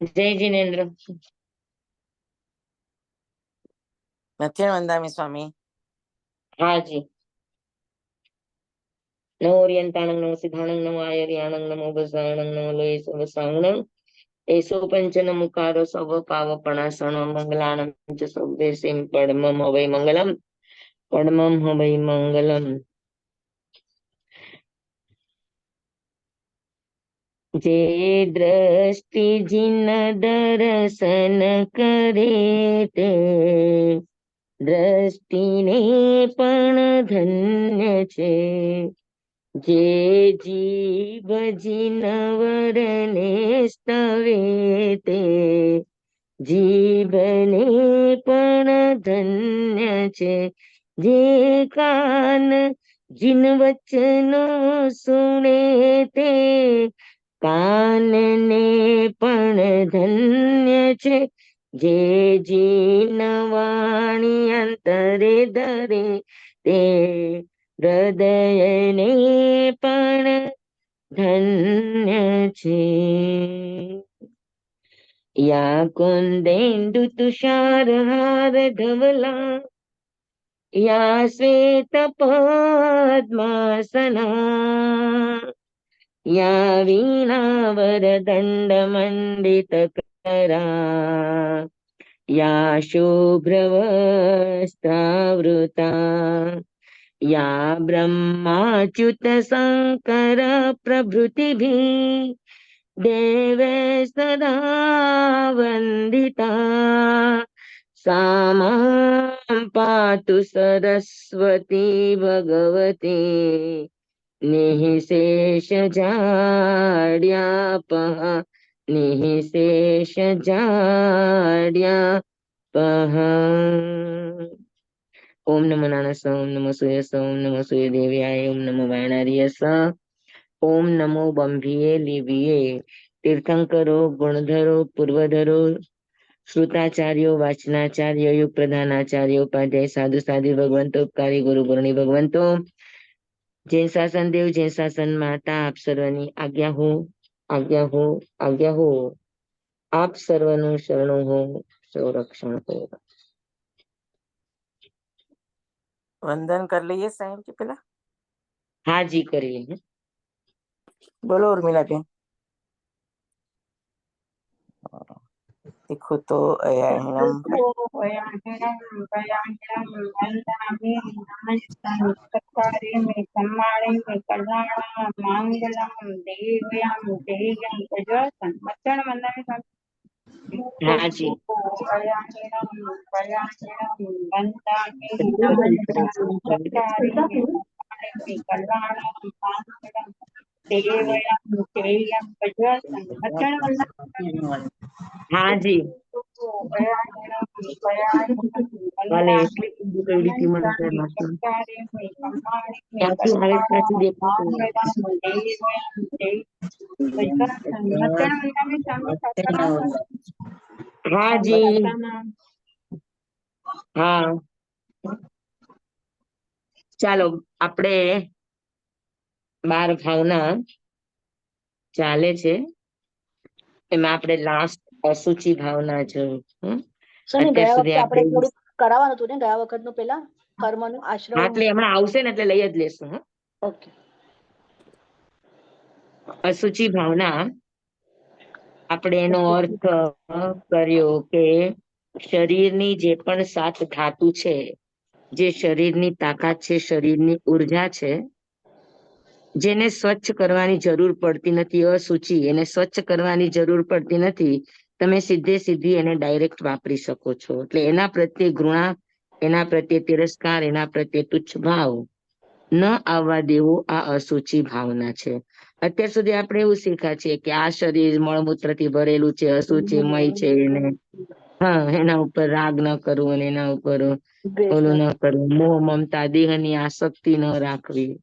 જય જીનેન્દ્ર. નથી વંદામી સ્વામી. હાજી. નમો ઓરિયંતાણંગ નમો સિદ્ધાણંગ નમો આયર્યાણંગ નમો બસાણંગ નમો લોય સવસાણંગ એસો પંચન મુકારો સવ પાવપણાસણો મંગલાણં ચ સૌદેશીમ પડમમ હવૈ મંગલમ પડમમ હવૈ મંગલમ. જે દ્રષ્ટિ જીન દર્શન કરે તે દ્રષ્ટિને પણ ધન્ય છે. જે જીવ જીનવરને સ્તવે તે જીવને પણ ધન્ય છે. જે કાન જીન વચનો સુણે તે કાનને પણ ધન્ય છે. જે જીન વાણી અંતરે ધરે તે હૃદયને પણ ધન્ય છે. યા કુંદેન્દુ તુષાર હાર ધવલા યા શ્વેત પદ્માસના યા વીણાવરદંડ મંડિત કરા યા શુભ્રવસ્ત્રાવૃતા યા બ્રહ્માચ્યુત શંકર પ્રભૃતિભિ દેવે સદા વંદિતા સા માં પાતુ સરસ્વતી ભગવતી નિઃશેષ જાડ્યાપહ નિઃશેષ જાડ્યાપહ. ઓમ નમો નારાયણ ઓમ નમો સૂર્યસ ઓમ નમો સૂર્ય દેવ્યાય ઓમ નમો વાયણાર્યસ ઓમ નમો બંભીએ લિવિયે. તીર્થંકરો ગુણધરો પૂર્વધરો શ્રુતાચાર્યો વાચનાચાર્ય યુગ પ્રધાનાચાર્ય ઉપાધ્યાય સાધુ સાધુ ભગવંતો ઉપકારી ગુરુ ગુરણી ભગવંતો જૈન શાસન દેવ જૈન શાસન માતા આપ સર્વની આજ્ઞા હો આજ્ઞા હો આજ્ઞા હો. આપ સર્વનું શરણું હો સંરક્ષણ હો. વંદન કરી લઈએ સાહેબ કે પેલા. હાજી કરીએ. બોલો ઉર્મિલાબેન. देखो तो अयाहिणम હાજી. હાજી. ભલે એટલી ઊંધી કરી હતી મને ક્યાંથી આવે ત્યાંથી દેખાતું હાજી. હા ચાલો આપણે 12 ભાવના ચાલે છે એમાં આપણે લાસ્ટ અસુચિ ભાવના જોયું. અત્યાર સુધી આપણે કરાવવાનું હતું ને ગયા વખતનું પેલા કર્મનું આશ્રમ. એટલે હમણાં આવશે ને એટલે લઈ જ લેશું. ઓકે. અસુચિ ભાવના આપણે એનો અર્થ કર્યો કે શરીરની જે પણ 7 ધાતુ છે, જે શરીરની તાકાત છે, શરીરની ઉર્જા છે, જેને સ્વચ્છ કરવાની જરૂર પડતી નથી, અશુચિ એને સ્વચ્છ કરવાની જરૂર પડતી નથી, તમે સીધી એને ડાયરેક્ટ વાપરી શકો છો. એટલે એના પ્રત્યે ઘૃણા, એના પ્રત્યે તિરસ્કાર, એના પ્રત્યે તુચ્છ ભાવ ન આવવા દેવો આ અસુચિ ભાવના છે. અત્યાર સુધી આપણે એવું શીખ્યા છીએ કે આ શરીર મળમૂત્રથી ભરેલું છે, અશુચિમય છે, એને એના ઉપર રાગ ન કરવું અને એના ઉપર ઓલું ન કરવું, મોહ મમતા દેહની આસક્તિ ન રાખવી.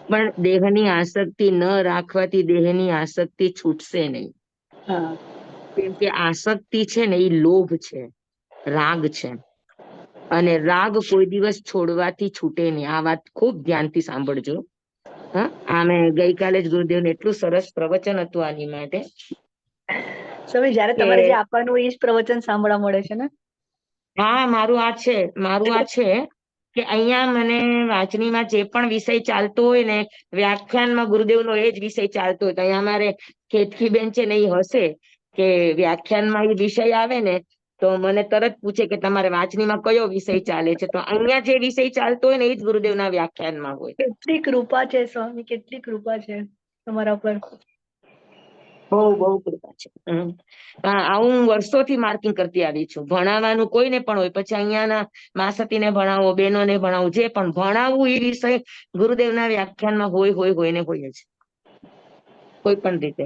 પણ દેહની આસક્તિ ન રાખવાથી દેહની આસક્તિ છૂટશે નહીં. કેમ કે આસક્તિ છે ને એ લોભ છે, રાગ છે, અને રાગ કોઈ દિવસ છોડવાથી છૂટે નહીં. આ વાત ખૂબ ધ્યાનથી સાંભળજો. મેં ગઈકાલે જ ગુરુદેવને એટલું સરસ પ્રવચન હતું આની માટે સ્વામી જયારે કે તમારે જે આપવાનું એ જ પ્રવચન સાંભળવા મળે છે ને? હા મારું આ છે કે અહીંયા મને વાંચનીમાં જે પણ વિષય ચાલતો હોય ને, વ્યાખ્યાનમાં ગુરુદેવનો એ જ વિષય ચાલતો હોય. તો અહીંયા અમારે કેતકીબેન છે ને એ હશે કે વ્યાખ્યાનમાં એ વિષય આવે ને તો મને તરત પૂછે કે તમારે વાંચનીમાં કયો વિષય ચાલે છે, તો અહીંયા જે વિષય ચાલતો હોય ને એ જ ગુરુદેવના વ્યાખ્યાનમાં હોય. કેટલી કૃપા છે સ્વામી, કેટલી કૃપા છે તમારા પર. બહુ કૃપા છે. હું વર્ષોથી માર્કિંગ કરતી આવી છું. ભણાવવાનું કોઈને પણ હોય, પછી અહીંયાના માસતીને ભણાવો, બહેનોને ભણાવો, જે પણ ભણાવવું એ વિષય ગુરુદેવના વ્યાખ્યાનમાં હોય ને હોય જ કોઈ પણ રીતે.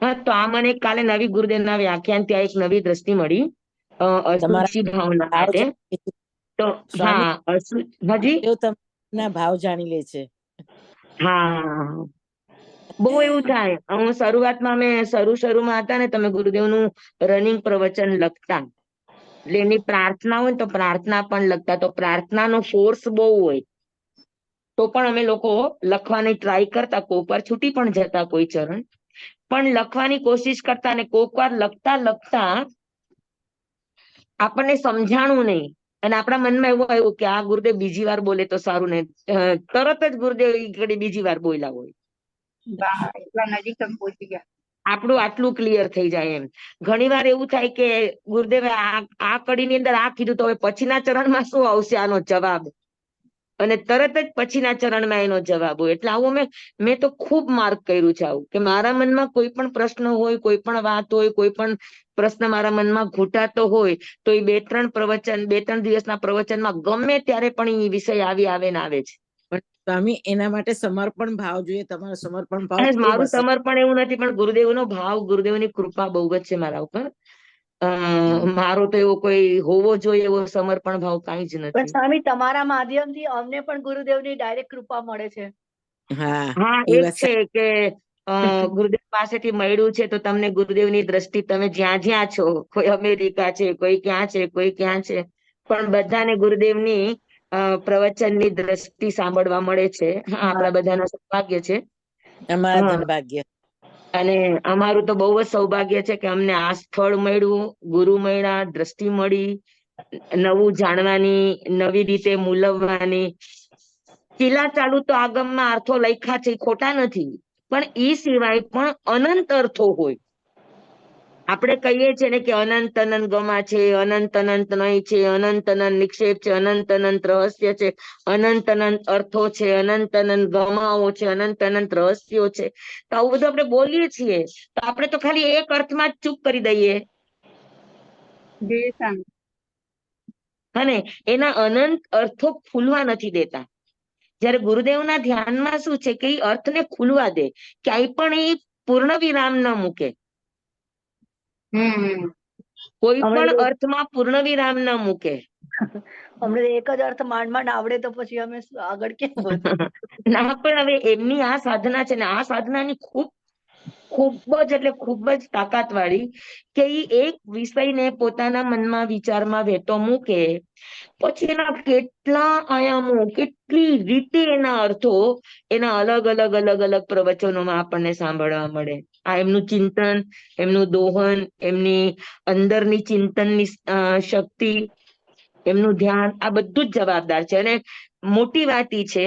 હા, તો આ મને કાલે નવી ગુરુદેવના વ્યાખ્યાન ત્યાં એક નવી દ્રષ્ટિ મળી તમારા અશુચિ ભાવના ભાવ માટે. જાણી લે છે. તો સ્વામી હજી ગુરુદેવ તમારા ભાવ જાણી લે છે. હા, બહુ એવું થાય. હું શરૂઆતમાં અમે શરૂમાં હતા ને, તમે ગુરુદેવનું રનિંગ પ્રવચન લખતા, એટલે એની પ્રાર્થના હોય ને તો પ્રાર્થના પણ લખતા. તો પ્રાર્થનાનો ફોર્સ બહુ હોય તો પણ અમે લોકો લખવાની ટ્રાય કરતા. કોક વાર છૂટી પણ જતા કોઈ ચરણ, પણ લખવાની કોશિશ કરતા. અને કોક વાર લખતા આપણને સમજાણું નહીં અને આપણા મનમાં એવું આવ્યું કે આ ગુરુદેવ બીજી વાર બોલે તો સારું ને, તરત જ ગુરુદેવ બીજી વાર બોલ્યા હોય. એટલા નજીક તમે પહોંચી ગયા. આપણું આટલું ક્લિયર થઈ જાય એમ. ઘણી વાર એવું થાય કે ગુરુદેવે આ કડીની અંદર આ કીધું, તો હવે પછીના ચરણમાં શું આવશે આનો જવાબ, અને તરત જ પછીના ચરણમાં એનો જવાબ હોય. એટલે આવું મેં તો ખૂબ માર્ક કર્યું છે આવું, કે મારા મનમાં કોઈ પણ પ્રશ્ન હોય, કોઈ પણ વાત હોય, કોઈ પણ પ્રશ્ન મારા મનમાં ઘૂંટાતો હોય તો એ 2-3 દિવસના પ્રવચનમાં ગમે ત્યારે પણ એ વિષય આવે છે. પણ સ્વામી એના માટે સમર્પણ ભાવ જોઈએ. તમારો સમર્પણ ભાવ અને ખૂબ મારું હશે. સમર્પણ એવું નથી, પણ ગુરુદેવનો ભાવ, ગુરુદેવની કૃપા બહુ જ છે મારા ઉપર. મારો તો એવો કોઈ હોવો જોઈએ એવો સમર્પણ ભાવ કાંઈ જ પણ નથી. સ્વામી તમારા માધ્યમથી અમને પણ ગુરુદેવની ડાયરેક્ટ કૃપા મળે છે. હા, એ એ જ વાત છે કે ગુરુદેવ પાસેથી મળ્યું છે તો તમને ગુરુદેવની દ્રષ્ટિ, તમે જ્યાં છો, કોઈ અમેરિકા છે, કોઈ ક્યાં છે, કોઈ ક્યાં છે, પણ બધાને ગુરુદેવની પ્રવચનની દ્રષ્ટિ સાંભળવા મળે છે. આપણા બધાના સૌભાગ્ય છે. અમારા ધનભાગ્ય. અને અમારું તો બહુ જ સૌભાગ્ય છે કે અમને આ સ્થળ મળ્યું, ગુરુ મળ્યા, દ્રષ્ટિ મળી, નવું જાણવાની, નવી રીતે મૂલવવાની. ચીલા ચાલુ તો આગમમાં અર્થો લખ્યા છે, ખોટા નથી, પણ એ સિવાય પણ અનંત અર્થો હોય. આપણે કહીએ છીએ ને કે અનંત ગમા છે, અનંત નહીં છે, અનંત નિક્ષેપ છે, અનંત રહસ્ય છે, અનંત અર્થો છે, અનંત ગમાઓ છે, અનંત રહસ્યો છે. તો આવું બધું આપણે બોલીએ છીએ તો આપણે તો ખાલી એક અર્થમાં જ ચૂપ કરી દઈએ, અને એના અનંત અર્થો ખુલવા નથી દેતા. જયારે ગુરુદેવના ધ્યાનમાં શું છે કે એ અર્થને ખુલવા દે, ક્યાંય પણ એ પૂર્ણ વિરામ ન મૂકે. કોઈ પણ અર્થમાં પૂર્ણ વિરામ ન મૂકે. અમને એક જ અર્થ માંડ આવડે તો પછી અમે આગળ કેમ વધીએ? ના, પણ હવે એમની આ સાધના છે ને, આ સાધનાની ખૂબ જ તાકાત વાળી, કે એ એક વિષયને પોતાના મનમાં, વિચારમાં વહેતો મૂકે, પછી એના કેટલા આયામો, કેટલી રીતે એના અર્થો, એના અલગ અલગ પ્રવચનોમાં આપણને સાંભળવા મળે. આ એમનું ચિંતન, એમનું દોહન, એમની અંદરની ચિંતનની શક્તિ, એમનું ધ્યાન, આ બધું જ જવાબદાર છે. અને મોટી વાત એ છે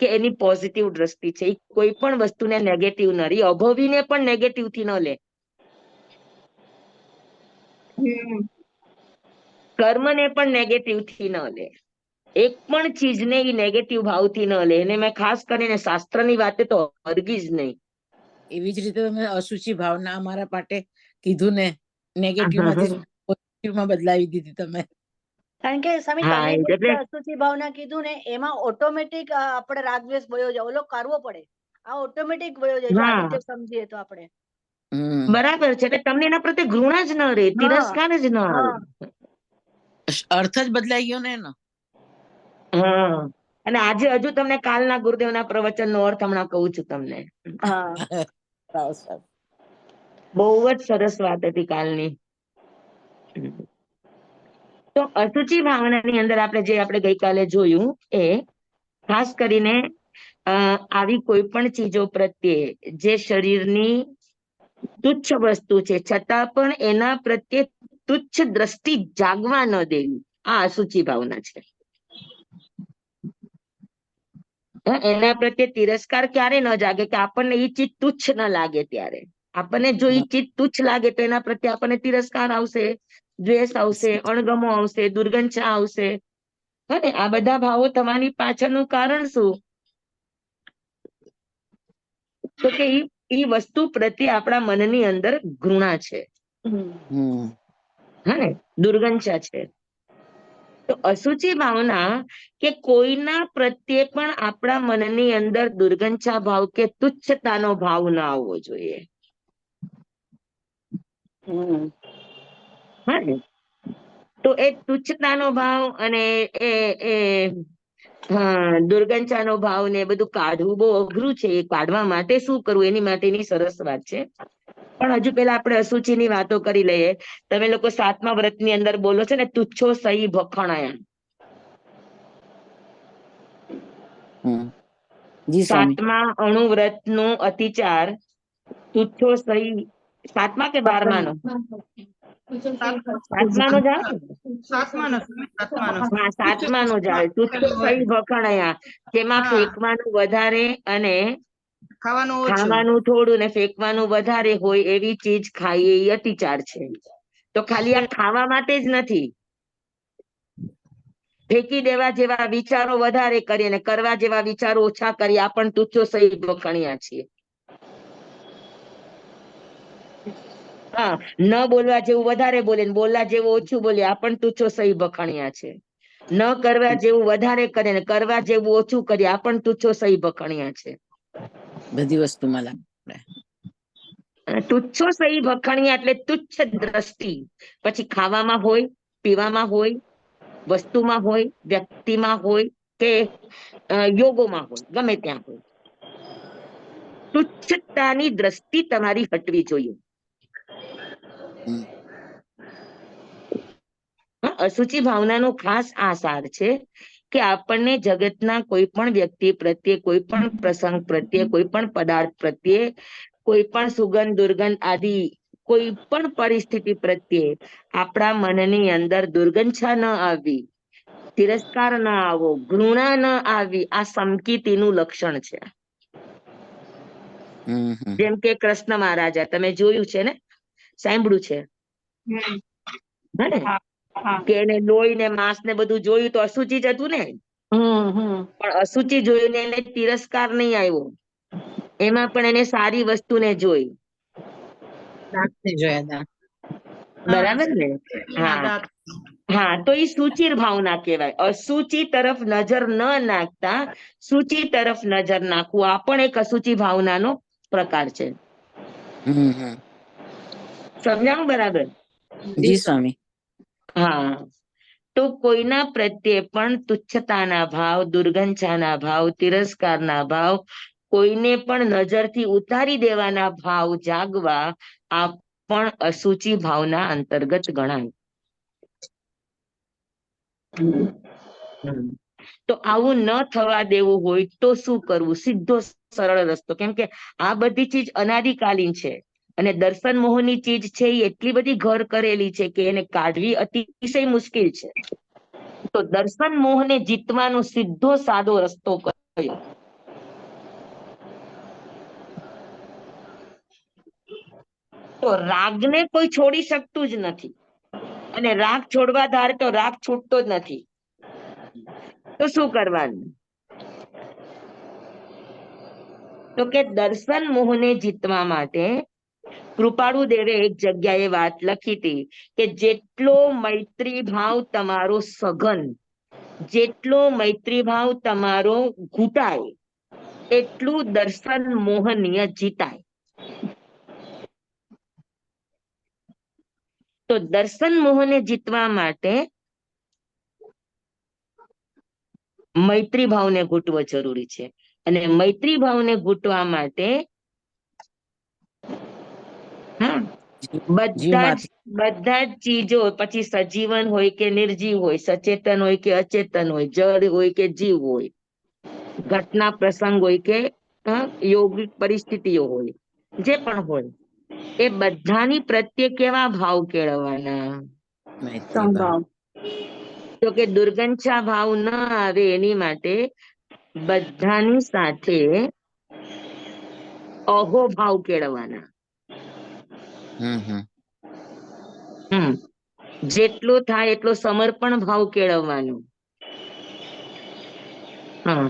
કે એની પોઝિટિવ દ્રષ્ટિ છે. એ કોઈ પણ વસ્તુને નેગેટિવ ન રહી, અભવીને પણ નેગેટિવ થી ન લે, કર્મને પણ નેગેટિવ થી ન લે, એક પણ ચીજને એ નેગેટિવ ભાવથી ન લે. એને મેં ખાસ કરીને શાસ્ત્રની વાતે તો હરગીજ નહીં. એવી જ રીતે તમે અશુચિ ભાવના અમારા માટે કીધું ને, નેગેટિવ માંથી પોઝિટિવમાં બદલાવી દીધી તમે. કારણ કે સ્વામી હા, તમે જે એટલે રીતે અશુચિ ભાવના કીધું ને, એમાં ઓટોમેટિક આપણે રાગદ્વેષ વયો જાય, ઓલો કરવો પડે, આ ઓટોમેટિક વયો જાય જો આ રીતે સમજીએ તો આપણે. બરાબર છે. એટલે તમને એના પ્રત્યે ઘૃણા જ ન રહે, તિરસ્કાર જ ન આવે. અર્થ જ બદલાઈ ગયો ને એનો. હા, અને આજે હજુ તમને કાલના ગુરુદેવના પ્રવચનનો અર્થ હમણાં કહું છું તમને. બહુ જ સરસ વાત હતી કાલની. તો અશુચિ ભાવનાની અંદર આપણે ગઈકાલે જોયું એ ખાસ કરીને આવી કોઈ પણ ચીજો પ્રત્યે જે શરીરની તુચ્છ વસ્તુ છે, છતાં પણ એના પ્રત્યે તુચ્છ દ્રષ્ટિ જાગવા ન દેવી, આ અસુચિ ભાવના છે. એના પ્રત્યે તિરસ્કાર ક્યારે ન જાગે કે આપણને એ ચીજ તુચ્છ ન લાગે ત્યારે. આપણને જો એ ચીજ તુચ્છ લાગે તો એના પ્રત્યે આપણને તિરસ્કાર આવશે, દ્વેષ આવશે, અણગમો આવશે, દુર્ગંધા આવશે. ને આ બધા ભાવો તમારી પાછળનું કારણ શું? તો કે એ વસ્તુ પ્રત્યે આપણા મનની અંદર ઘૃણા છે, ને દુર્ગંધા છે. તો અસુચિ ભાવના કે કોઈના પ્રત્યે પણ આપણા મનની અંદર દુર્ગંધા ભાવ કે તુચ્છતાનો ભાવ ના આવવો જોઈએ. ને તો એ તુચ્છતાનો ભાવ અને એ દુર્ગંધાનો ભાવ ને બધું કાઢવું બહુ અઘરું છે. એ કાઢવા માટે શું કરવું એની માટેની સરસ વાત છે. પણ હજુ પેલા આપણે અસુચિની વાતો કરી લઈએ. તમે લોકો 7મા વ્રતની અંદર બોલો છો ને, તુચ્છો સહી ભખણાયા. જી સ્વામી. 7મા અણુવ્રત નું અતિચાર તુચ્છો સહી, 7મા કે 12મા નો? 7મા નો જ આવે ને? હા, 7મા નો જ આવે. તુચ્છો સહી ભખણાયા, જેમાં ફેંકવાનું વધારે અને ખાવાનું થોડું ને ફેંકવાનું વધારે હોય એવી ચીજ ખાઈએ એ અતિચાર છે. તો ખાલી આ ખાવા માટે જ નથી, ફેંકી દેવા જેવા વિચારો વધારે કરીએ અને કરવા જેવા વિચારો ઓછા કરીએ, આ પણ તુચ્છો સહી ભખણ્યા છીએ. હા, ન બોલવા જેવું વધારે બોલે ને બોલવા જેવું ઓછું બોલે, આ પણ તુચ્છો સહી ભખણ્યા છે. ન કરવા જેવું વધારે કરે ને કરવા જેવું ઓછું કરીએ, આ પણ તુચ્છો સહી ભખણ્યા છે. બધી વસ્તુમાં લાગે. તુચ્છો સહી ભખણ્યા એટલે તુચ્છ દ્રષ્ટિ. પછી ખાવામાં હોય, પીવામાં હોય, વસ્તુમાં હોય, વ્યક્તિમાં હોય કે યોગોમાં હોય, ગમે ત્યાં હોય, તુચ્છતાની દ્રષ્ટિ તમારી હટવી જોઈએ. અસુચિ ભાવનાનો ખાસ આ સાર છે કે આપણને જગતના કોઈ પણ વ્યક્તિ પ્રત્યે, કોઈ પણ પ્રસંગ પ્રત્યે, કોઈ પણ પદાર્થ પ્રત્યે, કોઈ પણ સુગંધ દુર્ગંધ આદિ કોઈ પણ પરિસ્થિતિ પ્રત્યે આપણા મનની અંદર દુર્ગંધા ન આવવી, તિરસ્કાર ન આવો, ઘૃણા ન આવી, આ સમકીતીનું લક્ષણ છે. જેમ કે કૃષ્ણ મહારાજા, તમે જોયું છે ને, સાંભળ્યું છે ને, કે એને લોહી ને માંસ ને બધું જોયું તો અશુચિ જ હતું ને, પણ અશુચિ જોઈને એને તિરસ્કાર નહીં આવ્યો, એમાં પણ એને સારી વસ્તુને જોઈ. બરાબર ને? હા હા, તો એ સુચિર ભાવના કહેવાય. અસુચિ તરફ નજર ન નાખતા સૂચિ તરફ નજર નાખવું, આ પણ એક અસુચિ ભાવનાનો પ્રકાર છે. સમજાવું બરાબર? જી સ્વામી. હા, તો કોઈના પ્રત્યે પણ તુચ્છતાના ભાવ, દુર્ગંધાના ભાવ, તિરસ્કારના ભાવ, કોઈને પણ નજરથી ઉતારી દેવાના ભાવ જાગવા, આ પણ અસુચિ ભાવના અંતર્ગત ગણાય. તો આવું ન થવા દેવું હોય તો શું કરવું? સીધો સરળ રસ્તો, કેમ કે આ બધી ચીજ અનાદિકાલીન છે અને દર્શન મોહની ચીજ છે એ એટલી બધી ઘર કરેલી છે કે એને કાઢવી અતિશય મુશ્કેલ છે. તો દર્શન મોહને જીતવાનો સીધો સાદો રસ્તો કયો? તો રાગને કોઈ છોડી શકતું જ નથી, અને રાગ છોડવા ધારે તો રાગ છૂટતો જ નથી. તો શું કરવાનું? તો કે દર્શન મોહને જીતવા માટે કૃપાળુ દેવે એક જગ્યાએ વાત લખી હતી કે જેટલો મૈત્રી ભાવ તમારો સઘન, જેટલો મૈત્રી ભાવ તમારો ઘૂંટાય, એટલું દર્શન મોહનીય જીતાય. તો દર્શન મોહને જીતવા માટે મૈત્રી ભાવને ઘૂંટવો જરૂરી છે, અને મૈત્રી ભાવને ઘૂંટવા માટે બધા જ ચીજો, પછી સજીવન હોય કે નિર્જીવ હોય, સચેતન હોય કે અચેતન હોય, જળ હોય કે જીવ હોય, ઘટના પ્રસંગ હોય કે યોગિક પરિસ્થિતિઓ હોય, જે પણ હોય, એ બધાની પ્રત્યે કેવા ભાવ કેળવવાના? મૈત્રી ભાવ. તો કે દુર્ગંછા ભાવ ન આવે એની માટે બધાની સાથે અહો ભાવ કેળવવાના. જેટલો થાય એટલો સમર્પણ ભાવ કેળવવાનો. હા,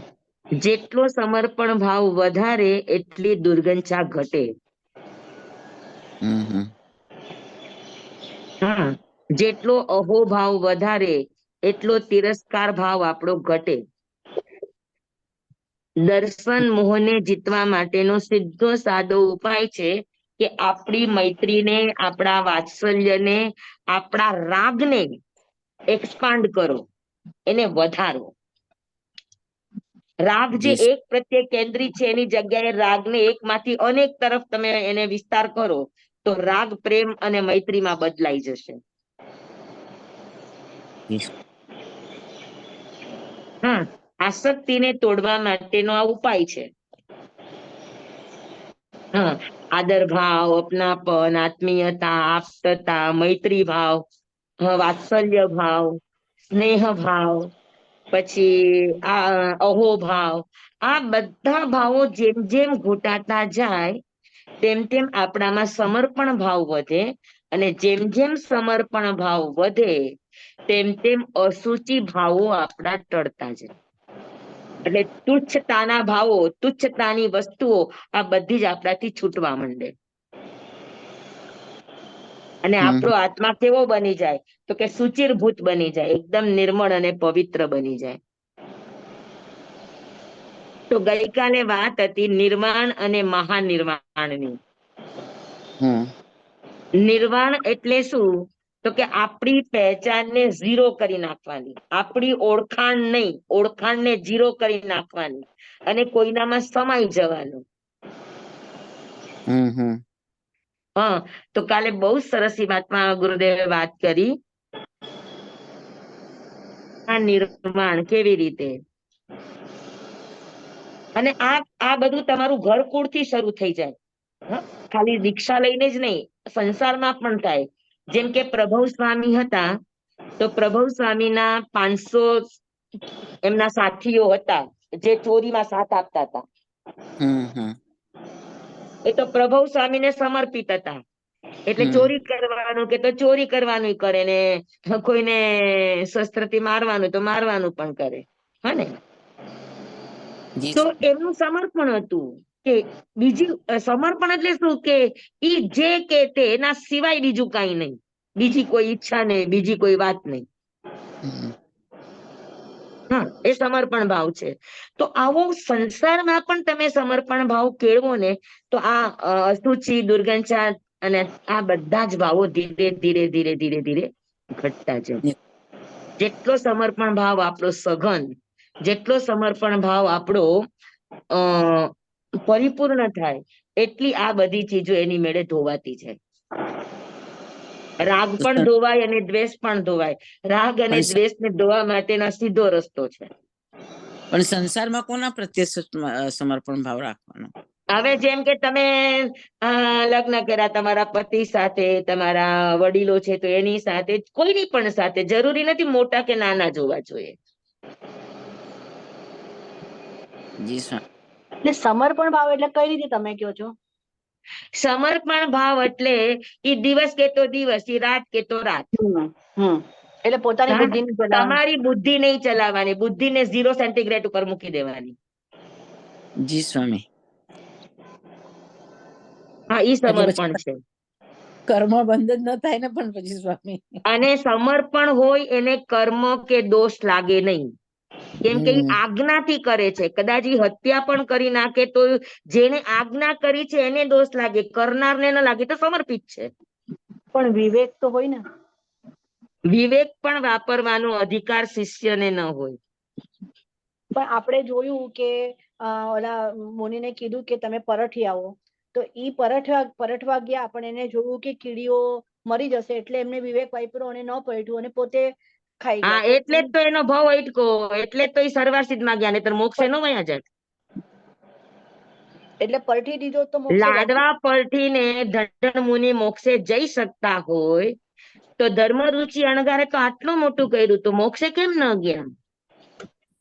જેટલો સમર્પણ ભાવ વધારે એટલી દુર્ગંછા ઘટે. હા, જેટલો અહો ભાવ વધારે એટલો તિરસ્કાર ભાવ આપણો ઘટે. દર્શન મોહને જીતવા માટેનો સીધો સાદો ઉપાય છે કે આપણી મૈત્રીને, આપણા વાત્સલ્યને, આપણા રાગને એક્સપાન્ડ કરો, એને વધારો. રાગ જે એક પ્રત્યે કેન્દ્રિત છે એની જગ્યાએ રાગને એકમાંથી અનેક તરફ તમે એને વિસ્તાર કરો તો રાગ પ્રેમ અને મૈત્રીમાં બદલાઈ જશે. હા, આસક્તિને તોડવા માટેનો આ ઉપાય છે. હા, આદર ભાવ, અપનાપન, આત્મીયતા, આપ્તતા, મૈત્રી ભાવ, વાત્સલ્ય ભાવ, સ્નેહ ભાવ, પછી આ અહોભાવ, આ બધા ભાવો જેમ જેમ ઘૂંટાતા જાય તેમ તેમ આપણામાં સમર્પણ ભાવ વધે, અને જેમ જેમ સમર્પણ ભાવ વધે તેમ તેમ અસુચિ ભાવો આપણા ટળતા જાય. એટલે તુચ્છતાના ભાવો, તુચ્છતાની વસ્તુઓ આ બધી જ આપણાથી છૂટવા માંડે. અને આપણો આત્મા કેવો બની જાય? તો કે સુચિરભૂત બની જાય, એકદમ નિર્મળ અને પવિત્ર બની જાય. તો ગઈકાલે વાત હતી નિર્વાણ અને મહાનિર્વાણની. નિર્વાણ એટલે શું? તો કે આપણી પહેચાનને ઝીરો કરી નાખવાની, આપણી ઓળખાણ નહીં, ઓળખાણને ઝીરો કરી નાખવાની અને કોઈનામાં સમાઈ જવાનું. હા, તો કાલે બહુ સરસ એ વાતમાં ગુરુદેવે વાત કરી. આ નિર્માણ કેવી રીતે? અને આ બધું તમારું ઘરકુળથી શરૂ થઈ જાય. ખાલી દીક્ષા લઈને જ નહીં, સંસારમાં પણ થાય. જેમ કે પ્રભુ સ્વામી હતા તો પ્રભુ સ્વામીના 500 એમના સાથીઓ હતા જે ચોરીમાં સાથ આપતા હતા. એ તો પ્રભુ સ્વામીને સમર્પિત હતા. એટલે ચોરી કરવાનું કે તો ચોરી કરવાનું કરે ને, કોઈને શસ્ત્રથી મારવાનું તો મારવાનું પણ કરે. હા ને? તો એમનું સમર્પણ હતું કે બીજું સમર્પણ એટલે શું કે ઈ જે કે તે એના સિવાય બીજું કઈ નહીં, બીજી કોઈ ઈચ્છા નહીં, બીજી કોઈ વાત નહીં. હા, એ સમર્પણ ભાવ છે. તો આવો સંસારમાં પણ તમે સમર્પણ ભાવ કેળવો ને તો આ અશુચિ, દુર્ગંછા અને આ બધા જ ભાવો ધીરે ધીરે ધીરે ધીરે ધીરે ઘટતા જાય. જેટલો સમર્પણ ભાવ આપણો સઘન, જેટલો સમર્પણ ભાવ આપણો પરિપૂર્ણ થાય એટલી આ બધી ચીજો એની મેળે ધોવાતી જાય. રાગ પણ ધોવાય અને દ્વેષ પણ ધોવાય. રાગ અને દ્વેષને ધોવા માટેનો સીધો રસ્તો છે. પણ સંસારમાં કોના પ્રત્યે સમર્પણ ભાવ રાખવાનો? હવે જેમ કે તમે લગ્ન કર્યા તમારા પતિ સાથે, તમારા વડીલો છે તો એની સાથે, કોઈની પણ સાથે, જરૂરી નથી મોટા કે નાના જોવા જોઈએ. એટલે સમર્પણ ભાવ એટલે કઈ રીતે તમે કહો છો? સમર્પણ ભાવ એટલે ઈ દિવસ કે તો દિવસ, ઈ રાત કે તો રાત. એટલે પોતાની બુદ્ધિ તમારી બુદ્ધિ નહીં ચલાવવાની, બુદ્ધિને 0 સેન્ટીગ્રેડ ઉપર મૂકી દેવાની. જી સ્વામી. હા, ઈ સમર્પણ છે. કર્મ બંધ જ ન થાય ને પણ પછી સ્વામી. અને સમર્પણ હોય એને કર્મ કે દોષ લાગે નહીં. કેમ કે આજ્ઞાથી કરે છે. કદાચ ઈ હત્યા પણ કરી નાખે તો જેને આજ્ઞા કરી છે એને દોષ લાગે, કરનારને ન લાગે, તો સમર્પિત છે. પણ વિવેક તો હોય ને. વિવેક પણ વાપરવાનો અધિકાર શિષ્યને ન હોય. પણ આપણે જોયું કે ઓલા મુનિને કીધું કે તમે પરઠી આવો, તો ઈ પરઠવા ગયા, પણ એને જોયું કે કીડીઓ મરી જશે એટલે એમને વિવેક વાપર્યો અને ન પરઠ્યું અને પોતે ખાઈ ગયા. હા, એટલે જ તો એનો ભાવ અટકો, એટલે જ તો એ સર્વાસિદ્ધમાં ગયા, નહીંતર મોક્ષે ન વયા જાય. એટલે પરથી દીધો તો મોક્ષે જાય. લાડવા પરથીને ધંધણ મુનિ મોક્ષે જઈ શકતા હોય તો ધર્મ રુચિ અણગારે તો આટલું મોટું કર્યું તો મોક્ષે કેમ ન ગયા?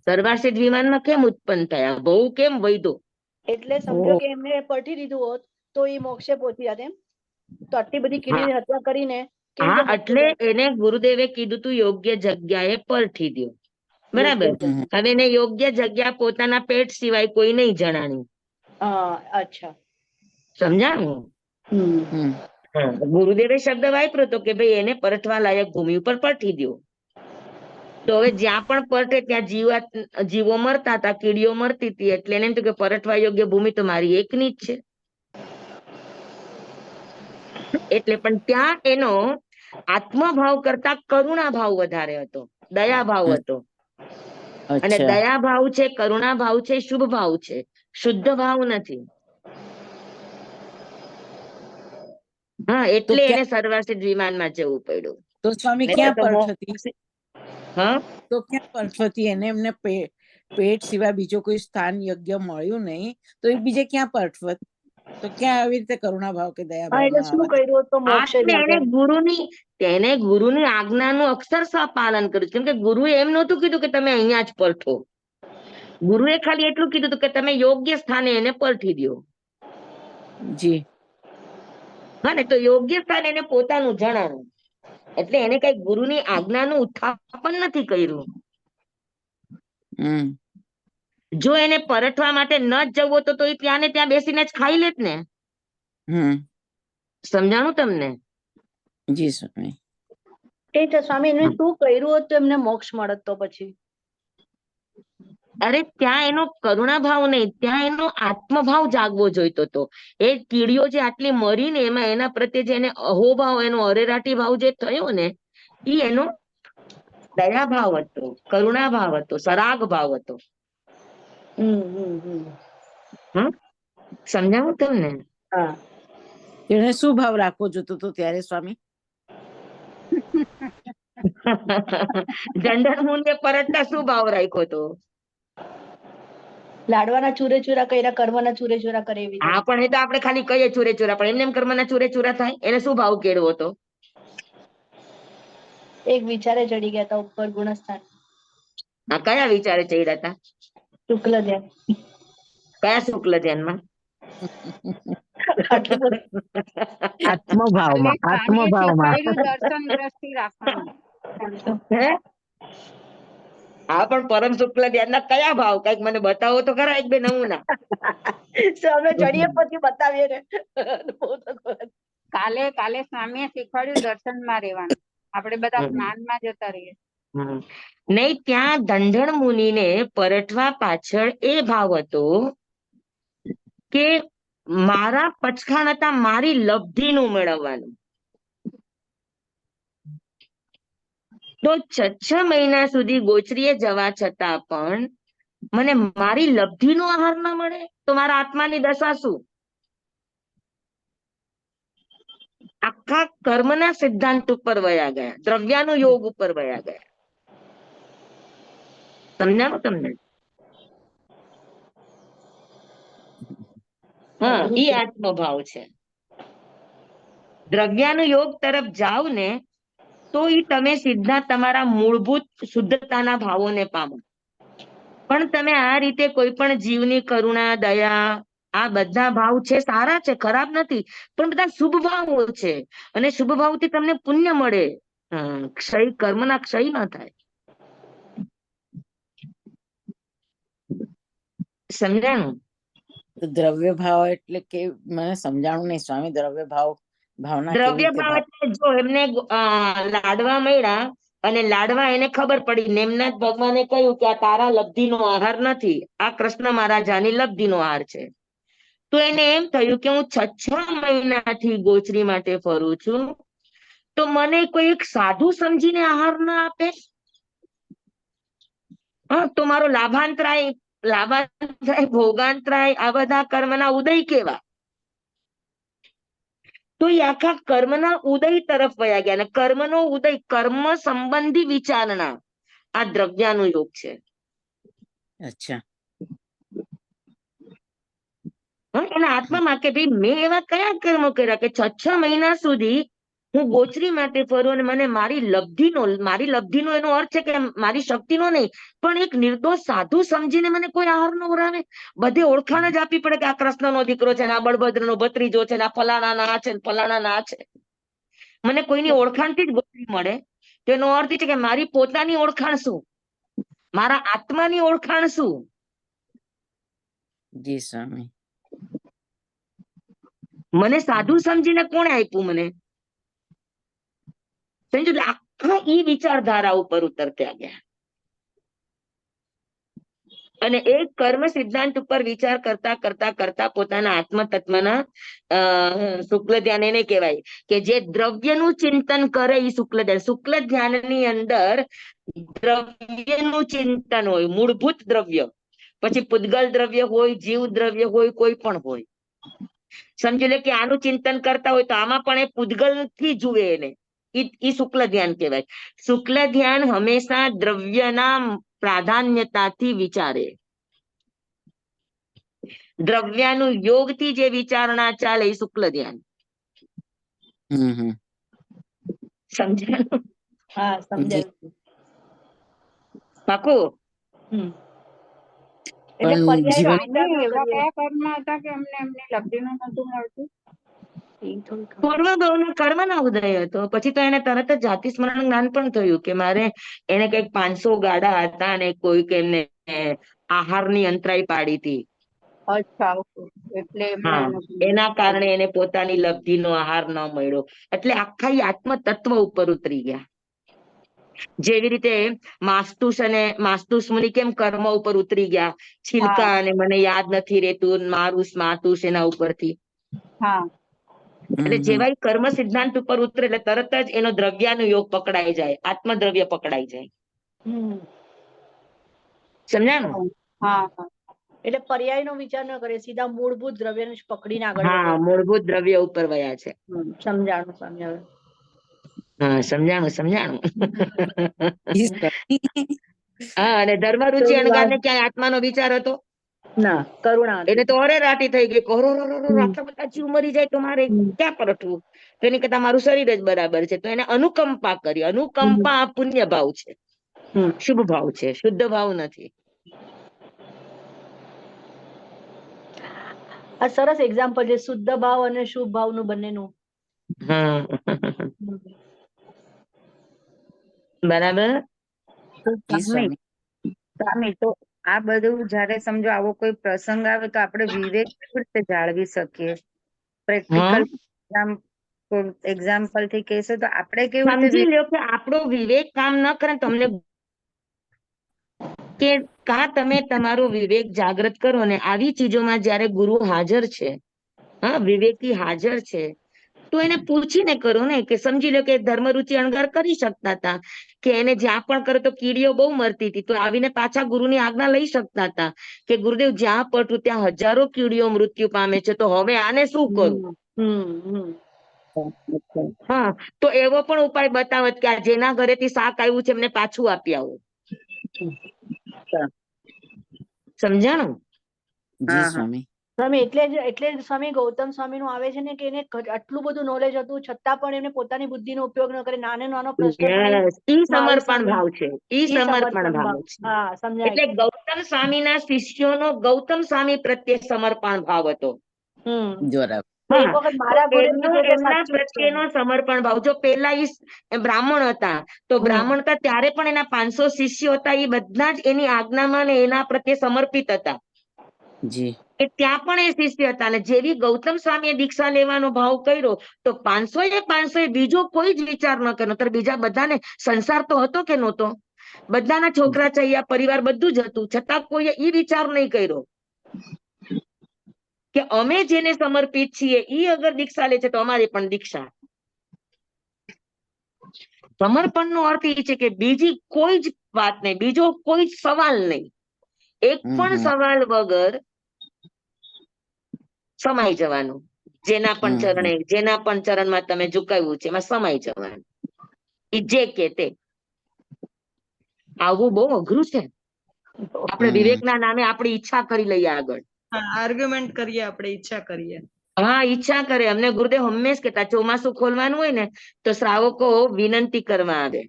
સર્વાસિત વિમાનમાં કેમ ઉત્પન્ન થયા? બહુ કેમ વૈધો? એટલે સમજો કે એમને પરથી દીધું હોત તો એ મોક્ષે પહોંચી જાત એમ. તો આટલી બધી કીડીની હત્યા કરીને કેવી હા, રીતે મોક્ષે એટલે જાય? એને ગુરુદેવે કીધું તું યોગ્ય જગ્યાએ પરથી દ્યો, બરાબર. યોગ્ય. હવે એને યોગ્ય જગ્યા પોતાના પેટ સિવાય કોઈ નહીં જણાણી. અચ્છા. સમજાણું? હા, ગુરુદેવે શબ્દ વાપર્યો તો કે ભાઈ એને પરતવા લાયક ભૂમિ ઉપર પરથી દ્યો. તો હવે જ્યાં પણ પરટે ત્યાં જીવો મરતા હતા, કીડીઓ મરતી હતી, એટલે એને એમ થયું કે પરતવા યોગ્ય ભૂમિ તો મારી એકની જ છે. એટલે પણ ત્યાં એનો આત્મભાવ કરતા કરુણા ભાવ વધારે હતો, દયા ભાવ હતો. અને અચ્છા. દયા ભાવ છે, કરુણા ભાવ છે, શુભ ભાવ છે, શુદ્ધ ભાવ નથી. હા, તો એટલે એને ક્યાં સર્વાસિત વિમાનમાં જવું પડ્યું. તો સ્વામી નહીંતર ક્યાં તો પર્થ હતી? હા, તો ક્યાં પર્થ હતી? એમને પેટ સિવાય બીજો કોઈ સ્થાન યોગ્ય મળ્યું નહીં તો એ બીજે ક્યાં પર્થવત? તો ક્યાં આવી રીતે કરુણા ભાવ કે દયા ભાવ એટલે ના શું આવે? કર્યું હોત તો મોક્ષે આટલે જાત એમ. તેને ગુરુની આજ્ઞાનું અક્ષરશઃ પાલન કર્યું. કેમ કે ગુરુએ એમ નહોતું કીધું કે તમે અહીંયા જ પરઠો. ગુરુએ ખાલી એટલું કીધું હતું કે તમે યોગ્ય સ્થાને એને પરથી દ્યો. જી. હા ને, તો યોગ્ય સ્થાન એને પોતાનું જણાવ્યું. એટલે એને કઈ ગુરુની આજ્ઞાનું ઉત્થાપન નથી કર્યું. જો એને પરતવા માટે ન જ જવું તો એ ત્યાં ને ત્યાં બેસીને જ ખાઈ લેત ને. સમજાણું તમને? જી સ્વામી. એ તો સ્વામી એમને શું કર્યું હોત તો એમને મોક્ષ મળત તો પછી? અરે ત્યાં એનો કરુણા ભાવ નહીં, ત્યાં એનો આત્મભાવ જાગવો જોઈતો હતો. એ કીડીઓ જે આટલી મરી ને એમાં એના પ્રત્યે જે એને અહોભાવ, એનો અરેરાટી ભાવ જે થયો ને, એ એનો દયા ભાવ હતો, કરુણા ભાવ હતો, સરાગ ભાવ હતો. સમજાવું તમને? હા. એને શું ભાવ રાખવો જોતો હતો ત્યારે સ્વામી? ધંધણ મુનિએ પરતતા શું ભાવ રાખ્યો હતો? લાડવાના ચૂરે ચૂરા કર્યા, કર્મના ચૂરે ચૂરા કરે એવી રીતે. હા, પણ એ તો આપણે ખાલી કહીએ ચૂરે ચૂરા, પણ એમને એમ કર્મના ચૂરે ચૂરા થાય? એને શું ભાવ કેળવો હતો? એક વિચારે ચડી ગયા હતા ઉપર ગુણસ્થાન. હા, કયા વિચારે ચડ્યા હતા? શુક્લ ધ્યાન. કયા શુક્લ ધ્યાનમાં? આત્મભાવમાં. આત્મભાવમાં. દર્શન દ્રષ્ટિ રાખવાનું. હે? હા, પણ પરમ શુક્લ ધ્યાનના કયા ભાવ? કઈક મને બતાવો તો ખરા, એક બે નમૂના. અમે ચડીએ પછી બતાવીએ ને. કાલે સ્વામીએ શીખવાડ્યું દર્શનમાં રહેવાનું. આપણે બધા જ્ઞાનમાં જતા રહીએ. નહીં, ત્યાં ધંધણ મુનિને પરતવા પાછળ એ ભાવ હતો કે મારા પચખાણ હતા, મારી લબ્ધિનું મેળવવાનું. તો 6 મહિના સુધી ગોચરીએ જવા છતાં પણ મને મારી લબ્ધિનો આહાર ના મળે તો મારા આત્માની દશા શું? આખા કર્મના સિદ્ધાંત ઉપર વયા ગયા, દ્રવ્યાનું યોગ ઉપર વયા ગયા. સમજાવો તમને? હા, એ આત્મભાવ છે. દ્રવ્યાનું યોગ તરફ જાઓ ને તો એ તમે સીધા તમારા મૂળભૂત શુદ્ધતાના ભાવોને પામો. પણ તમે આ રીતે કોઈ પણ જીવની કરુણા, દયા, આ બધા ભાવ છે, સારા છે, ખરાબ નથી, પણ બધા શુભ ભાવો છે. અને શુભ ભાવથી તમને પુણ્ય મળે, ક્ષય, કર્મના ક્ષય ન થાય. સમજાણું? દ્રવ્ય ભાવ એટલે કે મને સમજાણું નહીં સ્વામી. દ્રવ્ય ભાવ ભાવના કેવી દ્રવ્ય રીતે ભાવ એટલે જો એમને લાડવા મળ્યા અને લાડવા એને ખબર પડી ને એમના જ ભગવાને કહ્યું કે આ તારા લબ્ધિનો આહાર નથી, આ કૃષ્ણ મહારાજાની લબ્ધિનો આહાર છે. તો એને એમ થયું કે હું 6 મહિનાથી ગોચરી માટે ફરું છું, તો મને કોઈ એક સાધુ સમજીને આહાર ના આપે તો મારો લાભાંતરાય, ભોગાંતરાય, આ બધા કર્મના ઉદય કેવા? તો એ આખા કર્મના ઉદય તરફ વયા ગયા. અને કર્મનો ઉદય, કર્મ સંબંધી વિચારણા, આ દ્રવ્યાનું યોગ છે. અચ્છા. એના આત્મામાં કે ભાઈ મેં એવા કયા કર્મો કર્યા કે 6 મહિના સુધી હું ગોચરી માટે ફરું અને મને મારી લબ્ધિનો એનો અર્થ છે કે મારી શક્તિનો નહીં, પણ એક નિર્દોષ સાધુ સમજીને મને કોઈ આહાર ન ઉરાવે. બધે ઓળખાણ જ આપવી પડે કે આ કૃષ્ણનો દીકરો છે ને આ બળભદ્રનો ભત્રીજો છે ને આ ફલાણા ના છે ને ફલાણા ના છે. મને કોઈની ઓળખાણથી જ ગોચરી મળે. તેનો અર્થ એ છે કે મારી પોતાની ઓળખાણ શું, મારા આત્માની ઓળખાણ શું. જી સ્વામી. મને સાધુ સમજીને કોણે આપ્યું મને? સમજો એટલે આખા ઈ વિચારધારા ઉપર ઉતરતા ગયા અને એક કર્મ સિદ્ધાંત ઉપર વિચાર કરતા કરતા કરતા પોતાના આત્મ તત્વના શુક્લ ધ્યાન એને કહેવાય કે જે દ્રવ્યનું ચિંતન કરે એ શુક્લ ધ્યાન. શુક્લ ધ્યાનની અંદર દ્રવ્યનું ચિંતન હોય, મૂળભૂત દ્રવ્ય, પછી પૂદગલ દ્રવ્ય હોય, જીવ દ્રવ્ય હોય, કોઈ પણ હોય. સમજી લે કે આનું ચિંતન કરતા હોય તો આમાં પણ એ પૂદગલ થી જુએ એને, ઈ શુક્લ ધ્યાન કહેવાય. શુક્લ ધ્યાન હંમેશા દ્રવ્યના પ્રાધાન્યતાથી વિચારે. દ્રવ્યાનું યોગથી જે વિચારણા ચાલે એ શુક્લ ધ્યાન. સમજાયું? હા, સમજાયું. પાકું? એટલે પણ પર્યાય જીવન વિચાર ન એવા કરીએ. કયા કર્મ હતા કે અમને એમની લબ્ધિનું નતું મળતું? પૂર્વ ભાવના કર્મના ઉદય હતો. પછી તો એને તરત જ જાતિ સ્મરણ જ્ઞાન પણ થયું કે મારે એને કઈક 500 ગાડા હતા અને કોઈક એમને આહારની અંતરાય પાડી હતી. અચ્છા, ઓકે. એટલે એમને હા, એના કારણે એને પોતાની લબ્ધિનો આહાર ન મળ્યો. એટલે આખા ઈ આત્મ તત્વ ઉપર ઉતરી ગયા. જેવી રીતે માસ્તુસ મુનિ કેમ કર્મ ઉપર ઉતરી ગયા, છિલકા અને મને યાદ નથી રહેતું, મારું સ્માતુસ એના ઉપરથી. હા, એટલે જેવા ઈ કર્મ સિદ્ધાંત ઉપર ઉતરે એટલે તરત જ એનો દ્રવ્યાનો યોગ પકડાઈ જાય, આત્મદ્રવ્ય પકડાઈ જાય. સમજાણું? હા, હા. એટલે પર્યાય નો વિચાર ન કરે, સીધા મૂળભૂત દ્રવ્યને જ પકડીને આગળ હા, વધે. મૂળભૂત દ્રવ્ય ઉપર વયા છે. સમજાણું સમજાણું. હા, સમજાણું. જી સ્વામી. હા, અને ધર્મ રુચિ અણગાર ને ક્યાંય આત્માનો વિચાર હતો? ના, કરુણા હતી. એને તો અરે રાટી થઈ ગઈ, આટલા બધા જીવ મરી જાય તો મારે ક્યાં પરતવું? તો એની કરતા મારું શરીર જ બરાબર છે. તો એને અનુકંપા કરી. અનુકંપા પુણ્ય ભાવ છે, શુભ ભાવ છે, શુદ્ધ ભાવ નથી. આ સરસ એક્ઝામ્પલ છે, શુદ્ધ ભાવ અને શુભ ભાવનું બંનેનું. હા, બરાબર. જી સ્વામી. સ્વામી, તો આ બધું જયારે સમજો આવો કોઈ પ્રસંગ આવે તો આપણે વિવેક કેવી રીતે જાળવી શકીએ? પ્રેક્ટિકલ એક્ઝામ્પલ થી કહેશો તો આપણે કેવી રીતે સમજી લો કે આપણો વિવેક કામ ન કરે તમને કે તમે તમારો વિવેક જાગૃત કરો ને આવી ચીજોમાં જયારે ગુરુ હાજર છે, હા, વિવેકી હાજર છે, તો એને પૂછીને કરો ને. કે સમજી લો કે ધર્મ રુચિ અણગાર કરી શકતા હતા કે એને જ્યાં પણ કરો તો કીડીઓ બહુ મરતી હતી, તો આવીને પાછા ગુરુની આજ્ઞા લઈ શકતા હતા કે ગુરુદેવ જ્યાં પટું ત્યાં હજારો કીડીઓ મૃત્યુ પામે છે, તો હવે આને શું કરું? હા, તો એવો પણ ઉપાય બતાવત કે આ જેના ઘરેથી શાક આવ્યું છે એમને પાછું આપી આવો. સમજાણું? જી સ્વામી. સ્વામી, એટલે જ સ્વામી ગૌતમ સ્વામી નું આવે છે ને કે એને આટલું બધું નોલેજ હતું છતાં પણ એને પોતાની બુદ્ધિનો ઉપયોગ ન કરે. નાનો પ્રશ્ન પણ ઈ સમર્પણ ભાવ છે, ઈ સમર્પણ ભાવ છે. હા, સમજાય. એટલે ગૌતમ સ્વામીના શિષ્યોનો ગૌતમ સ્વામી પ્રત્યે સમર્પણ ભાવ હતો. બરાબર. એક વખત મારા ઘરે કીધું તો એમના સાચું જ છે. પ્રત્યેનો સમર્પણ ભાવ. જો પેલા ઈ બ્રાહ્મણ હતા તો બ્રાહ્મણ હતા ત્યારે પણ એના 500 શિષ્યો હતા, એ બધા જ એની આજ્ઞામાં ને એના પ્રત્યે સમર્પિત હતા. જી. કે ત્યાં પણ એ શિષ્ય હતા અને જેવી ગૌતમ સ્વામીએ દીક્ષા લેવાનો ભાવ કર્યો તો 500 બીજો કોઈ જ વિચાર ન કર્યો. નતર બીજા બધાને સંસાર તો હતો કે નહોતો? બધાના છોકરા ચૈયા પરિવાર બધું જ હતું, છતાં કોઈએ ઈ વિચાર નહીં કર્યો કે અમે જેને સમર્પિત છીએ ઈ અગર દીક્ષા લે છે તો અમારી પણ દીક્ષા. સમર્પણનો અર્થ એ છે કે બીજી કોઈ જ વાત નહીં, બીજો કોઈ સવાલ નહીં, એક પણ સવાલ વગર સમાઈ જવાનું. જેના પણ ચરણમાં તમે ઝુકાવ્યું છે એમાં સમાઈ જવાનું. ઈ જે કે તે. આવવું બહુ અઘરું છે. આપણે વિવેકના નામે આપણી ઈચ્છા કરી લઈએ આગળ. આર્ગ્યુમેન્ટ કરીએ, આપણે ઈચ્છા કરીએ. હા, ઈચ્છા કરે. અમને ગુરુદેવ હંમેશ કહેતા, ચોમાસું ખોલવાનું હોય ને તો શ્રાવકો વિનંતી કરવા આવે.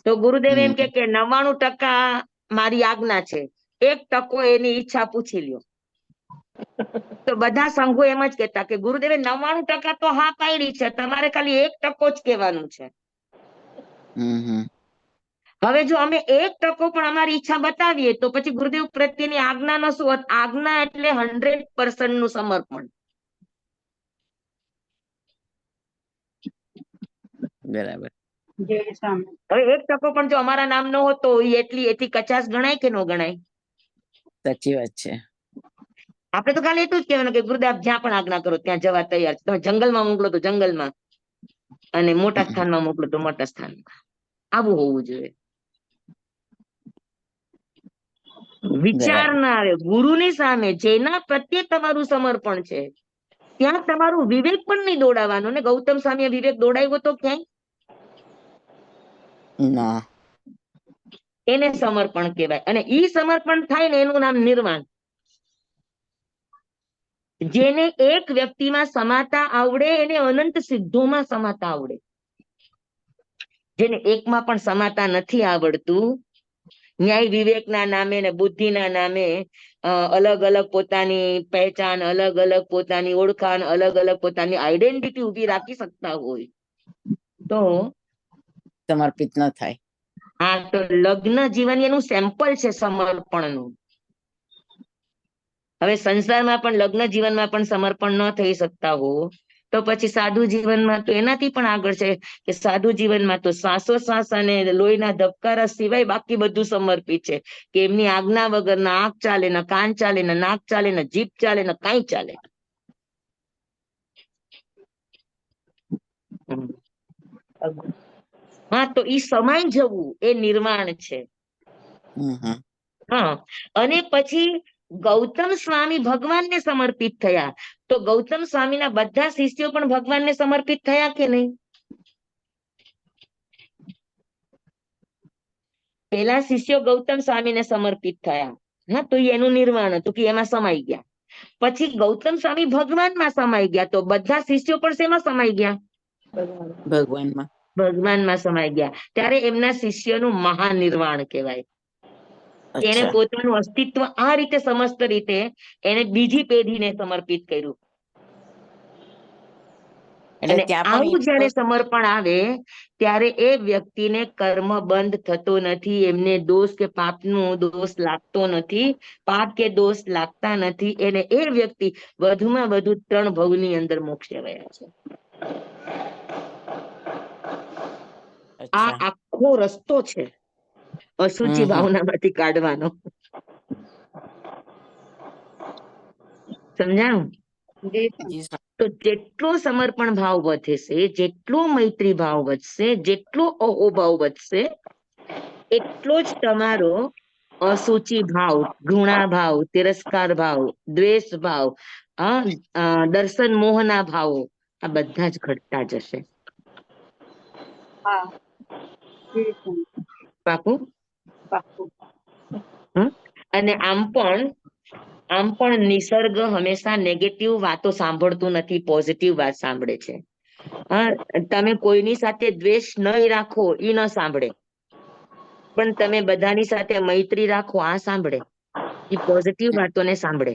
તો ગુરુદેવ એમ કે 99% મારી આજ્ઞા છે, 1% એની ઈચ્છા પૂછી લ્યો. તો બધા સંઘો એમ જ કહેતા કે ગુરુદેવે 99% તો હા પાડી છે, તમારે ખાલી 1% જ કહેવાનું છે. હવે જો અમે 1% પણ અમારી ઈચ્છા બતાવીએ તો પછી ગુરુદેવ પ્રત્યેની આજ્ઞાનો શું અર્થ? આજ્ઞા એટલે 100% નું સમર્પણ. બરાબર. જે સામે હવે 1% પણ જો અમારા નામ નો હોત તો એથી કચાશ ગણાય કે ન ગણાય? સાચી વાત છે. આપણે તો ખાલી એટલું જ કહેવાનું કે ગુરુદેવ આપ જ્યાં પણ આજ્ઞા કરો ત્યાં જવા તૈયાર છે. તમે જંગલમાં મોકલો તો જંગલમાં, અને મોટા સ્થાનમાં મોકલો તો મોટા સ્થાનમાં. આવું હોવું જોઈએ. વિચાર ના આવે ગુરુની સામે જેના પ્રત્યે તમારું સમર્પણ છે ત્યાં તમારું વિવેક પણ નહીં દોડાવવાનું. ને ગૌતમ સ્વામીએ વિવેક દોડાવ્યો તો ક્યાંય? ના. એને સમર્પણ કહેવાય. અને ઈ સમર્પણ થાય ને એનું નામ નિર્વાણ. જેને એક વ્યક્તિમાં સમાતા આવડે એને અનંત સિદ્ધોમાં સમાતા આવડે. જેને એકમાં પણ સમાતા નથી આવડતું, ન્યાય વિવેકના નામે ને બુદ્ધિના નામે અલગ અલગ પોતાની પહેચાન, અલગ અલગ પોતાની ઓળખાણ, અલગ અલગ પોતાની આઈડેન્ટિટી ઉભી રાખી શકતા હોય તો સમર્પિત ન થાય. આ તો લગ્ન જીવન એનું સેમ્પલ છે સમર્પણનું. હવે સંસારમાં પણ લગ્ન જીવનમાં પણ સમર્પણ ન થઈ શકતા હો તો પછી સાધુ જીવનમાં તો એનાથી પણ આગળ છે કે સાધુ જીવનમાં તો શ્વાસોશ્વાસ અને લોહીના ધબકારા સિવાય બાકી બધું સમર્પિત છે. કે એમની આજ્ઞા વગર ના આંખ ચાલે, ના કાન ચાલે, ના નાક ચાલે, ના જીભ ચાલે, ના કાંઈ ચાલે. હા, તો ઈ સમાઈ જવું એ નિર્વાણ છે. હા, અને પછી ગૌતમ સ્વામી ભગવાનને સમર્પિત થયા તો ગૌતમ સ્વામીના બધા શિષ્યો પણ ભગવાનને સમર્પિત થયા કે નહીં? પેલા શિષ્યો ગૌતમ સ્વામીને સમર્પિત થયા. હા, તો એનું નિર્વાણ હતું કે એમાં સમાઈ ગયા. પછી ગૌતમ સ્વામી ભગવાનમાં સમાઈ ગયા તો બધા શિષ્યો પણ શેમાં સમાઈ ગયા? ભગવાનમાં. ભગવાનમાં સમાઈ ગયા. ત્યારે એમના શિષ્યનું મહાનિર્વાણ કહેવાય. એને અચ્છા. પોતાનું અસ્તિત્વ આ રીતે સમસ્ત રીતે એને બીજી પેઢીને સમર્પિત કર્યું. એટલે અને ત્યાં પણ આવું જયારે સમર્પણ આવે ત્યારે એ વ્યક્તિને કર્મ બંધ થતો નથી. એમને દોષ કે પાપનો દોષ લાગતો નથી, પાપ કે દોષ લાગતા નથી. એને એ વ્યક્તિ વધુમાં વધુ 3 ભવની અંદર મોક્ષે ગયા છે. આ આખો રસ્તો છે અશુચિ ભાવનામાંથી કાઢવાનો. સમજાણું? તો જેટલો સમર્પણ ભાવ વધશે, જેટલો મૈત્રી ભાવ વધશે, જેટલો અહોભાવ વધશે, એટલો જ તમારો અસુચિ ભાવ, ઘૃણા ભાવ, તિરસ્કાર ભાવ, દ્વેષ ભાવ, દર્શન મોહના ભાવો આ બધા જ ઘટતા જશે. હા, પાકું? પાક્કું. અને આમ પણ નિસર્ગ હંમેશા નેગેટિવ વાતો સાંભળતું નથી, પોઝિટિવ વાત સાંભળે છે. હા, તમે કોઈની સાથે દ્વેષ નહીં રાખો ઈ ન સાંભળે, પણ તમે બધાની સાથે મૈત્રી રાખો આ સાંભળે. ઈ પોઝિટિવ વાતોને સાંભળે,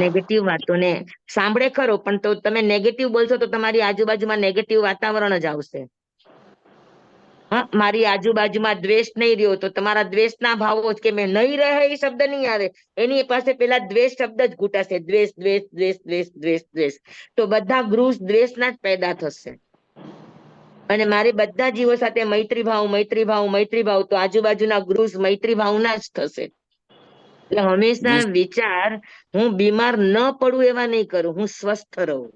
નેગેટિવ વાતોને સાંભળે ખરો, પણ તો તમે નેગેટિવ બોલશો તો તમારી આજુબાજુમાં નેગેટિવ વાતાવરણ જ આવશે. હા, મારી આજુબાજુમાં દ્વેષ નહીં રહ્યો તો તમારા દ્વેષના ભાવો જ કે મેં નહીં રહે એ શબ્દ નહીં આવે, એની પાસે પેલા દ્વેષ શબ્દ જ ઘૂંટાશે. દ્વેષ દ્વેષ દ્વેષ દ્વેષ દ્વેષ દ્વેષ, તો બધા ગૃહ દ્વેષના જ પેદા થશે. અને મારી બધા જીવો સાથે મૈત્રી ભાવ મૈત્રી ભાવ મૈત્રી ભાવ, તો આજુબાજુના ગૃહ મૈત્રી ભાવના જ થશે. એટલે હંમેશા વિચાર હું બીમાર ન પડું એવા નહીં કરું, હું સ્વસ્થ રહું,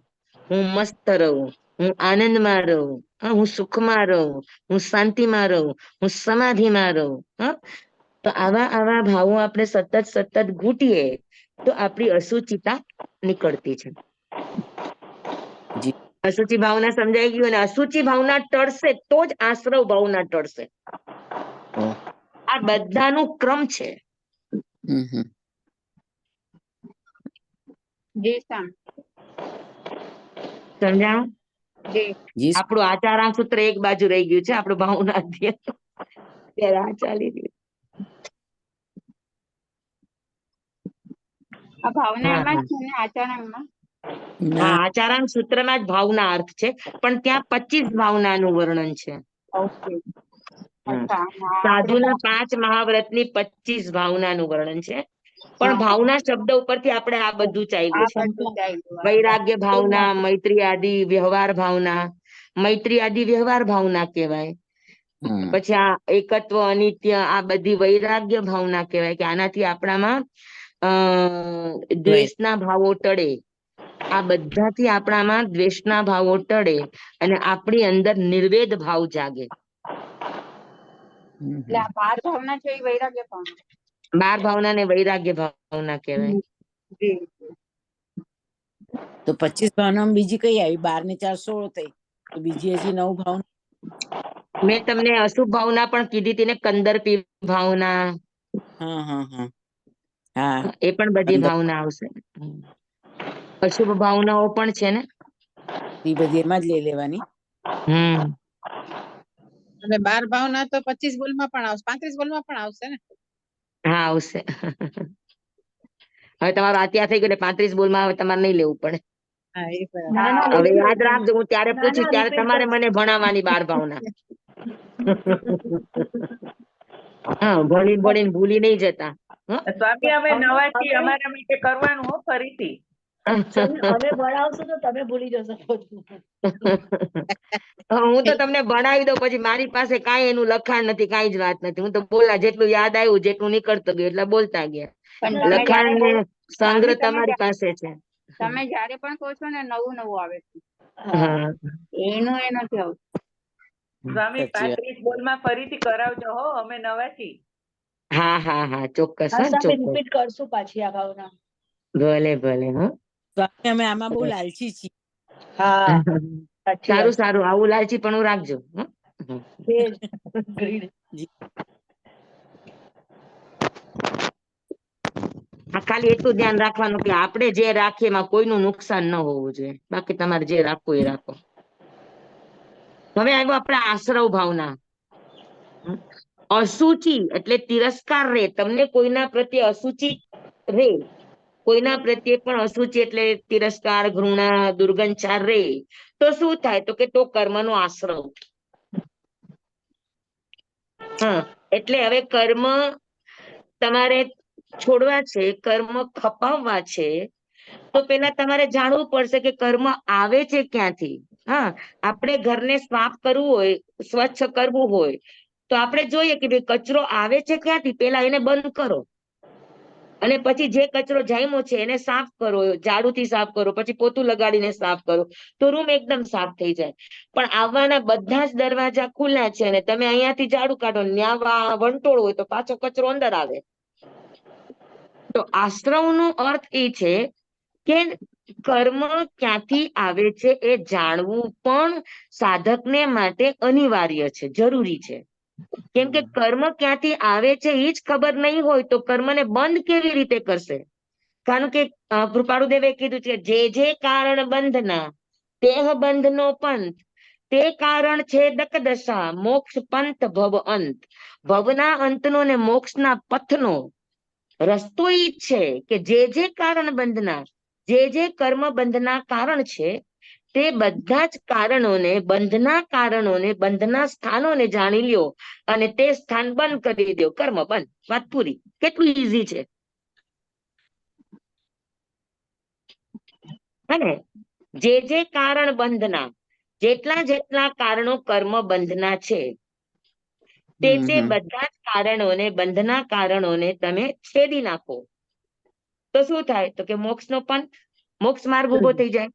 હું મસ્ત રહું, હું આનંદમાં રહું, હું સુખમાં રહું, હું શાંતિમાં રહું, હું સમાધિમાં રહું. તો આવા ભાવો આપણે સતત ઘૂંટીએ તો આપણી અસુચિતા નીકળતી છે. અસુચિ ભાવના સમજાઈ ગયું? અને અસુચિ ભાવના ટળશે તો જ આશ્રવ ભાવના ટળશે. આ બધાનું ક્રમ છે. જી સામ સમજાણું? જી જી આપણું આચારાંત સૂત્ર એક બાજુ રહી ગયું છે, આપણું ભાવના અધ્યયન ત્યારે આ ચાલી રહ્યું. આ ભાવના હા, એમાં હા. જ છે ને આચરણમાં? હા, ના આચારાંત સૂત્રમાં જ ભાવના અર્થ છે, પણ ત્યાં 25 ભાવનાનું વર્ણન છે. ઓકે. હમ. અચ્છા હા સાધુના 5 મહાવ્રતની 25 ભાવનાનું વર્ણન છે, પણ હા ભાવના શબ્દ ઉપરથી આપણે આ બધું ચાલ્યું છે. બધું ચાલ્યું વૈરાગ્ય ભાવના, મૈત્રી આદિ, વ્યવહાર ભાવના. મૈત્રી આદિ વ્યવહાર ભાવના કહેવાય. હમ. પછી આ એકત્વ, અનિત્ય, આ બધી વૈરાગ્ય ભાવના કહેવાય કે આનાથી આપણામાં દ્વેષના ભાવો ટળે. આ બધાથી આપણામાં દ્વેષના ભાવો ટળે અને આપણી અંદર નિર્વેદ ભાવ જાગે. એટલે આ 12 ભાવના છે એ વૈરાગ્ય ભાવના? 12 ભાવના ને વૈરાગ્ય ભાવના કહેવાય. જી તો 25 ભાવનામાં બીજી કઈ આવી? 12 ને 4 16 થઈ, તો બીજી હજી 9 ભાવના. મેં તમને અશુભ ભાવના પણ કીધી હતી ને, કંદર્પી ભાવના, હા હા હા હા એ પણ બધી 15 ભાવના આવશે. અશુભ ભાવનાઓ પણ છે ને. એ બધી એમાં જ લઈ લેવાની. હમ અને 12 ભાવના તો 25 બોલમાં પણ આવશે, 35 બોલમાં પણ આવશે ને? હા, આવશે. હવે તમારો અત્યાર થઈ ગયો એટલે 35 બોલમાં હવે તમારે નહીં લેવું પડે. હા એ બરાબર. ના ના હવે લઈશું યાદ રાખજો, હું ત્યારે ના પૂછીશ ના ત્યારે repeat તમારે કરશું. મને ભણાવવાની 12 ભાવના. હા, ભણી ભણીને ભૂલી નહીં જતા. સ્વામી અમે અમે નવાથી અમે અમારા માટે કરવાનું હો ફરીથી. અમે ભણાવશું તો તમે ભૂલી જશો બધું. હું તો તમને ભણાવી દઉં, પછી મારી પાસે કાંઈ એનું લખાણ નથી, કાંઈ જ વાત નથી. હું તો બોલા જેટલું યાદ આવ્યું, જેટલું નીકળતું ગયું એટલે બોલતા ગયા. પણ તમે લખાણ ને સંગ્રહ સ્વામી તમે તમારી પાસે છે. તમે જયારે પણ કહો છો ને નવું નવું આવે છે, હા હા, એનું એ નથી આવતું. સ્વામી સાચી વાત. 35 બોલમાં ફરીથી કરાવજો હો, અમે નવાથી. હા, હા, હા, ચોક્કસ. હા હા, સામે ચોક્કસ. રિપીટ કરશું પાછી આ ભાવના. ભલે ભલે. હા. સ્વામી અમે આમાં બહુ લાલચી છીએ. હા સાચી સારું વાત સારું, આવું લાલચી પણ રાખજો. હં? છે જ. Agreed. જી. આ ખાલી એટલું ધ્યાન રાખવાનું કે આપણે જે રાખીએ એમાં કોઈનું નુકસાન ન હોવું જોઈએ. બાકી તમારે જે રાખવું એ રાખો. હવે આવ્યો આપણે આશ્રવ ભાવના. હમ. અસુચિ એટલે તિરસ્કાર રે, તમને કોઈના પ્રત્યે અસુચિ રે, કોઈના પ્રત્યે પણ અસુચિ એટલે તિરસ્કાર, ઘૃણા, દુર્ગંચાર રે, તો શું થાય? તો કે તો કર્મનો આશ્રવ. હા, એટલે હવે કર્મ તમારે છોડવા છે, કર્મ ખપાવવા છે, તો પેલા તમારે જાણવું પડશે કે કર્મ આવે છે ક્યાંથી. હા, આપણે ઘરને સાફ કરવું હોય, સ્વચ્છ કરવું હોય, તો આપણે જોઈએ કે ભાઈ કચરો આવે છે ક્યાંથી, પેલા એને બંધ કરો. અને પછી જે કચરો જામ્યો છે એને સાફ કરો, ઝાડુથી સાફ કરો, પછી પોતું લગાડીને સાફ કરો, તો રૂમ એકદમ સાફ થઈ જાય. પણ આવવાના બધા જ દરવાજા ખુલ્લા છે અને તમે અહીંયાથી ઝાડુ કાઢો, ન્યા વંટોળ હોય તો પાછો કચરો અંદર આવે. તો આશ્રવનો અર્થ એ છે કે કર્મ ક્યાંથી આવે છે એ જાણવું પણ સાધકને માટે અનિવાર્ય છે, જરૂરી છે. કેમ કે કર્મ ક્યાંથી આવે છે એ જ ખબર નહીં હોય તો કર્મને બંધ કેવી રીતે કરશે? કારણ કે કૃપાળુદેવે કીધું છે, જે કારણ બંધના તેહ બંધનો પંથ, તે કારણ છે દક દશા, મોક્ષ પંથ ભવ અંત. ભવના અંતનો ને મોક્ષના પથનો રસ્તો ઈ જ છે કે જે કારણ બંધના, જે કર્મ બંધના કારણ છે, તે બધા જ કારણોને, બંધના કારણોને, બંધના સ્થાનોને જાણી લ્યો અને તે સ્થાન બંધ કરી દો, કર્મ બંધ, વાત પૂરી. કેટલું ઈઝી છે. અને જે કારણ બંધના, જેટલા કારણો કર્મ બંધના છે, તે બધા જ કારણોને, બંધના કારણોને તમે છેદી નાખો, તો શું થાય? તો કે મોક્ષનો પંથ, મોક્ષ માર્ગ ઉભો થઈ જાય.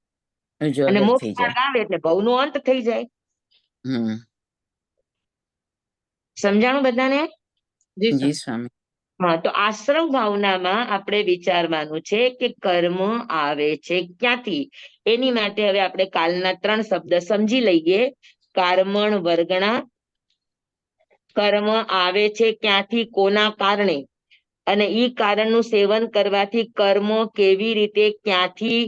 અને ઉજાગર મોક્ષ થઈ માર્ગ જાય. આવે એટલે ભવનો અંત થઈ જાય. હમ. સમજાણું બધાને? જી સ્વામી. હા, તો આશ્રમ ભાવનામાં આપણે વિચારવાનું છે કે કર્મ આવે છે ક્યાંથી. એની માટે હવે આપણે કાલના 3 શબ્દ સમજી લઈએ. કર્મણ વર્ગણા, કર્મ આવે છે ક્યાંથી, કોના કારણે, અને ઈ કારણનું સેવન કરવાથી કર્મો કેવી રીતે, ક્યાંથી,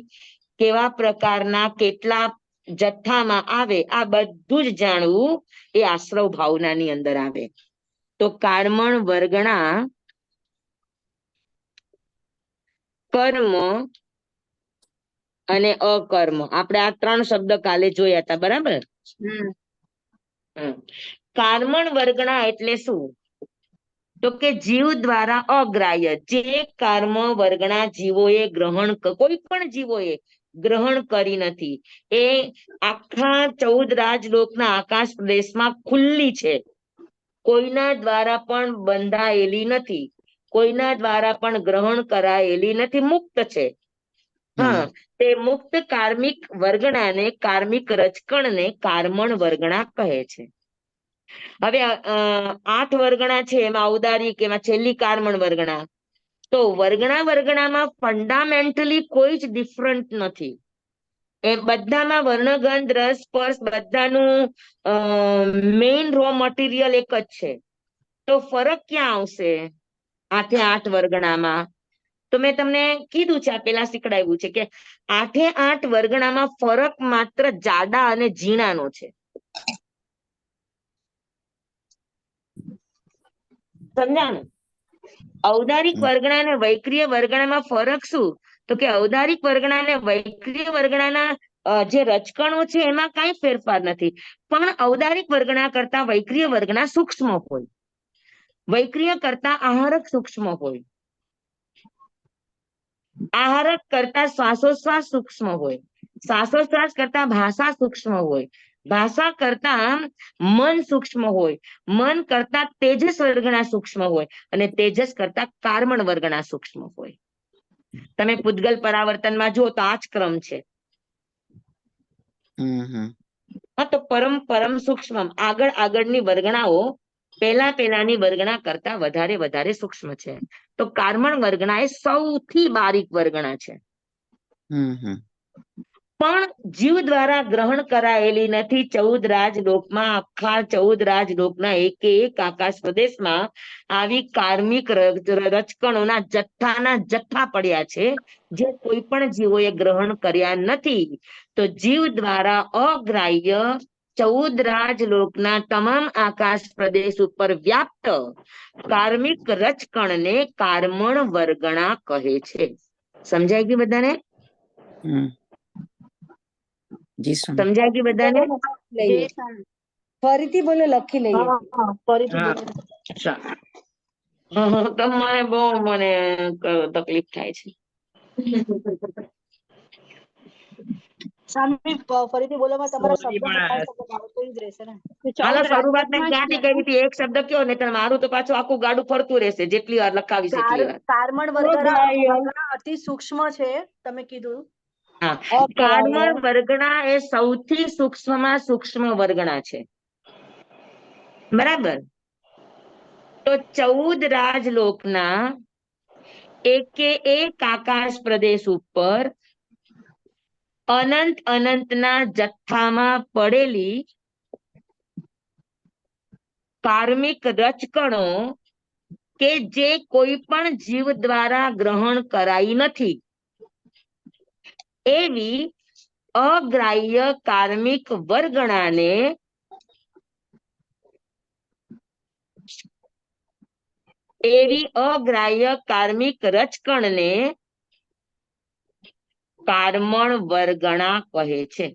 કેવા પ્રકારના, કેટલા જથ્થામાં આવે, આ બધું જ જાણવું એ આશ્રવ ભાવનાની અંદર આવે. તો કારમણ વર્ગણા કર્મ અને અકર્મ, આપણે આ 3 શબ્દ કાલે જોયા હતા, બરાબર? કારમણ વર્ગણા એટલે શું? તો કે જીવ દ્વારા અગ્રાહ્ય, જે કર્મ વર્ગના જીવોએ ગ્રહણ, કોઈ પણ જીવોએ ગ્રહણ કરી નથી, એ આખા 14 રાજલોકના આકાશ પ્રદેશમાં ખુલ્લી છે, કોઈના દ્વારા પણ બંધાયેલી નથી, કોઈના દ્વારા પણ ગ્રહણ કરાયેલી નથી, મુક્ત છે. હા, તે મુક્ત કાર્મિક વર્ગણાને, કાર્મિક રજકણને કારમણ વર્ગણા કહે છે. હવે 8 વર્ગણા છે, એમાં ઔદારિક, એમાં છેલ્લી કારમણ વર્ગણા. તો વર્ગણામાં ફંડામેન્ટલી કોઈ જ ડિફરન્ટ નથી. એ બધામાં વર્ણગંધ, રસ, સ્પર્શ બધાનું મેઇન રો મટીરિયલ એક જ છે. તો ફરક ક્યાં આવશે 8 વર્ગણામાં? તો મેં તમને કીધું છે, આ પેલા શીખડાવ્યું છે કે 8 વર્ગણામાં ફરક માત્ર જાડા અને ઝીણાનો છે. સમજાણું? ઔદારિક વર્ગણા અને વૈક્રિય વર્ગણામાં ફરક શું? તો કે ઔદારિક વર્ગણા અને વૈક્રિય વર્ગણાના જે રચકણો છે એમાં કઈ ફેરફાર નથી, પણ ઔદારિક વર્ગણા કરતા વૈક્રિય વર્ગણા સૂક્ષ્મ હોય, વૈક્રિય કરતા આહારક સૂક્ષ્મ હોય, આહારક કરતા શ્વાસોશ્વાસ સૂક્ષ્મ હોય, શ્વાસોશ્વાસ કરતા ભાષા સૂક્ષ્મ હોય, ભાષા કરતા મન સૂક્ષ્મ હોય, મન કરતા તેજસ વર્ગણા સૂક્ષ્મ હોય, અને તેજસ કરતા કારમણ વર્ગણા સૂક્ષ્મ હોય. તમે પૂતગલ પરાવર્તનમાં જો તો આ જ ક્રમ છે. હા, તો પરમ સૂક્ષ્મ, આગળની વર્ગણાઓ પેલાની વર્ગણા કરતા વધારે સૂક્ષ્મ છે. તો કારમણ વર્ગણા એ સૌથી બારીક વર્ગણા છે, પણ જીવ દ્વારા ગ્રહણ કરાયેલી નથી. 14 રાજલોકમાં, આખા 14 રાજલોકના એક આકાશ પ્રદેશમાં આવી કાર્મિક રચકણોના જથ્થા પડ્યા છે, જે કોઈ પણ જીવોએ ગ્રહણ કર્યા નથી. તો જીવ દ્વારા અગ્રાહ્ય 14 રાજલોકના તમામ આકાશ પ્રદેશ ઉપર વ્યાપ્ત કાર્મિક રચકણને કારમણ વર્ગણા કહે છે. સમજાય ગયું બધાને? સમજાય ગયું બધાને? ફરીથી બોલો, લખી લઈએ. ફરીથી બોલો. તમારે બહુ મને તકલીફ થાય છે. સ્વામી, ફરીથી બોલોમાં તમારા શબ્દ આવતો જ રહેશે ને. હાલો, શરૂઆતમાં ક્યાંથી કરી હતી? એક શબ્દ કયો, ને મારું તો પાછું આખું ગાડું ફરતું રહેશે, જેટલી વાર લખાવીશ એટલી વાર. કારમણ વર્ગણા અતિ સૂક્ષ્મ છે, તમે કીધું. હા, કારમણ વર્ગણા એ સૌથી સૂક્ષ્મમાં સૂક્ષ્મ વર્ગણા છે, બરાબર? તો 14 રાજલોકના એક આકાશ પ્રદેશ ઉપર અનંતના જથ્થામાં પડેલી કાર્મિક રચકણો કે જે કોઈ પણ જીવ દ્વારા ગ્રહણ કરાઈ નથી, એવી અગ્રાહ્ય કાર્મિક વર્ગણાને રચકણને કારમણ વર્ગણા કહે છે.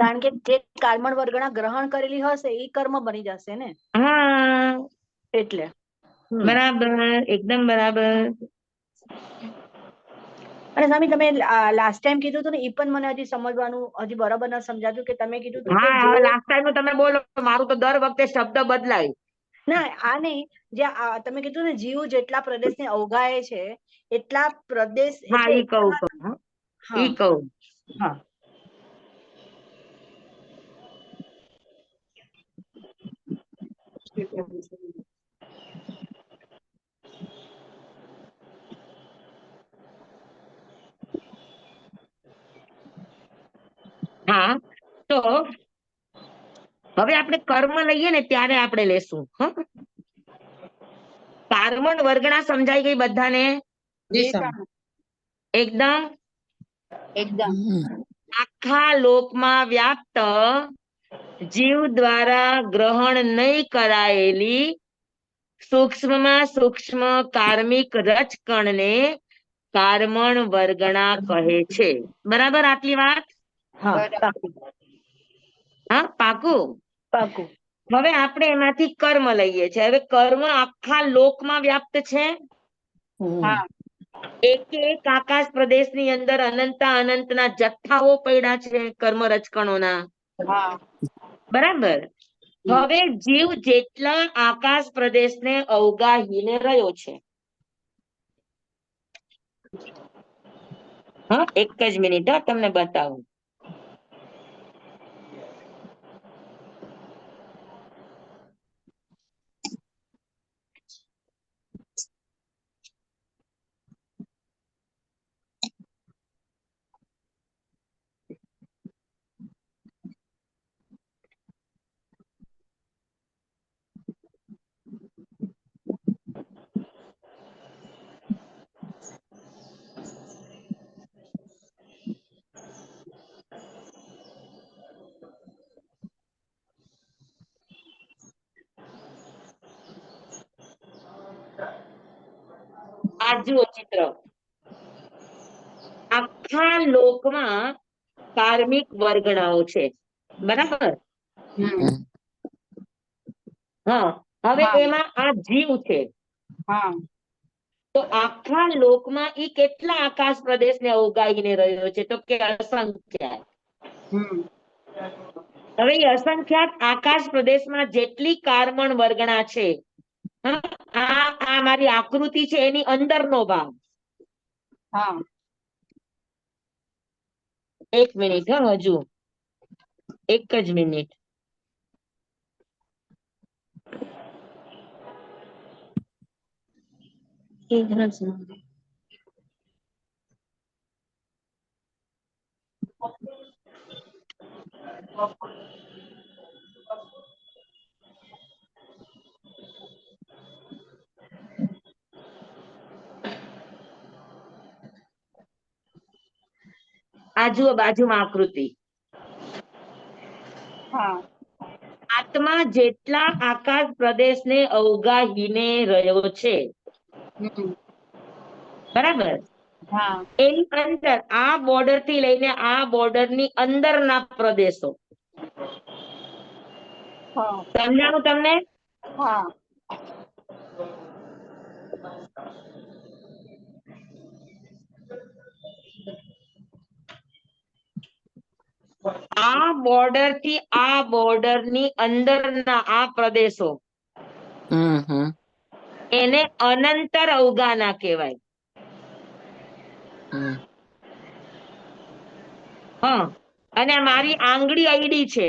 કારણ કે જે કારમણ વર્ગણા ગ્રહણ કરેલી હશે એ કર્મ બની જશે ને. હા, એટલે બરાબર, એકદમ બરાબર. અને સ્વામી, તમે લાસ્ટ ટાઈમ કીધું હતું ને, એ પણ મને હજી સમજવાનું હજી બરાબર ન સમજાતું કે તમે કીધું હતું કે લાસ્ટ ટાઈમ તમે બોલો, મારું તો દર વખતે શબ્દ બદલાય. ના, આ નહીં, જે તમે કીધું ને જીવ જેટલા પ્રદેશને અવગાહે છે એટલા પ્રદેશ. હા, ઈ કહું. હા, હા, તો હવે આપણે કર્મ લઈએ ને ત્યારે આપણે લેશું. કારમણ વર્ગણા સમજાઈ ગઈ બધાને? જી સ્વામી. એકદમ એકદમ. આખા લોકમાં વ્યાપ્ત જીવ દ્વારા ગ્રહણ નહીં કરાયેલી સૂક્ષ્મમાં સૂક્ષ્મ કાર્મિક રજકણને કારમણ વર્ગણા કહે છે. બરાબર આટલી વાત? હા, બરાબર. પાકું હા, પાકું. પાકું. હવે આપણે એમાંથી કર્મ લઈએ છીએ. હવે કર્મ આખા લોકમાં વ્યાપ્ત છે. હા. એક એક આકાશ પ્રદેશની અંદર અનંતના જથ્થાઓ પડ્યા છે કર્મ રજકણોના. હા. બરાબર. હવે જીવ જેટલા આકાશ પ્રદેશને અવગાહીને રહ્યો છે. હા, એક જ મિનિટ તમને બતાવું. આ જુઓ ચિત્ર. આખા લોકમાં કાર્મિક વર્ગણાઓ છે. બરાબર. હા, હવે હા. એમાં આ જીવ છે. હા. તો આખા લોકમાં ઈ કેટલા આકાશ પ્રદેશને અવગાહીને રહ્યો છે? તો કે અસંખ્યાત. હવે ઈ અસંખ્યાત આકાશ પ્રદેશમાં જેટલી કારમણ વર્ગણા છે, આ મારી આકૃતિ છે એની અંદરનો ભાગ. હા. એક મિનિટ હજુ એક જ મિનિટ. આ જુઓ બાજુમાં આકૃતિ. હા. આત્મા જેટલા આકાશ પ્રદેશને અવગાહીને રહ્યો છે. બરાબર. હા. એની અંદર આ બોર્ડર થી લઈને આ બોર્ડર ની અંદરના પ્રદેશો. હા. સમજાણું તમને? હા. આ બોર્ડર થી આ બોર્ડર ની અંદરના આ પ્રદેશો એને અનંતર અવગાના કહેવાય. હા, અને મારી આંગળી અયડી છે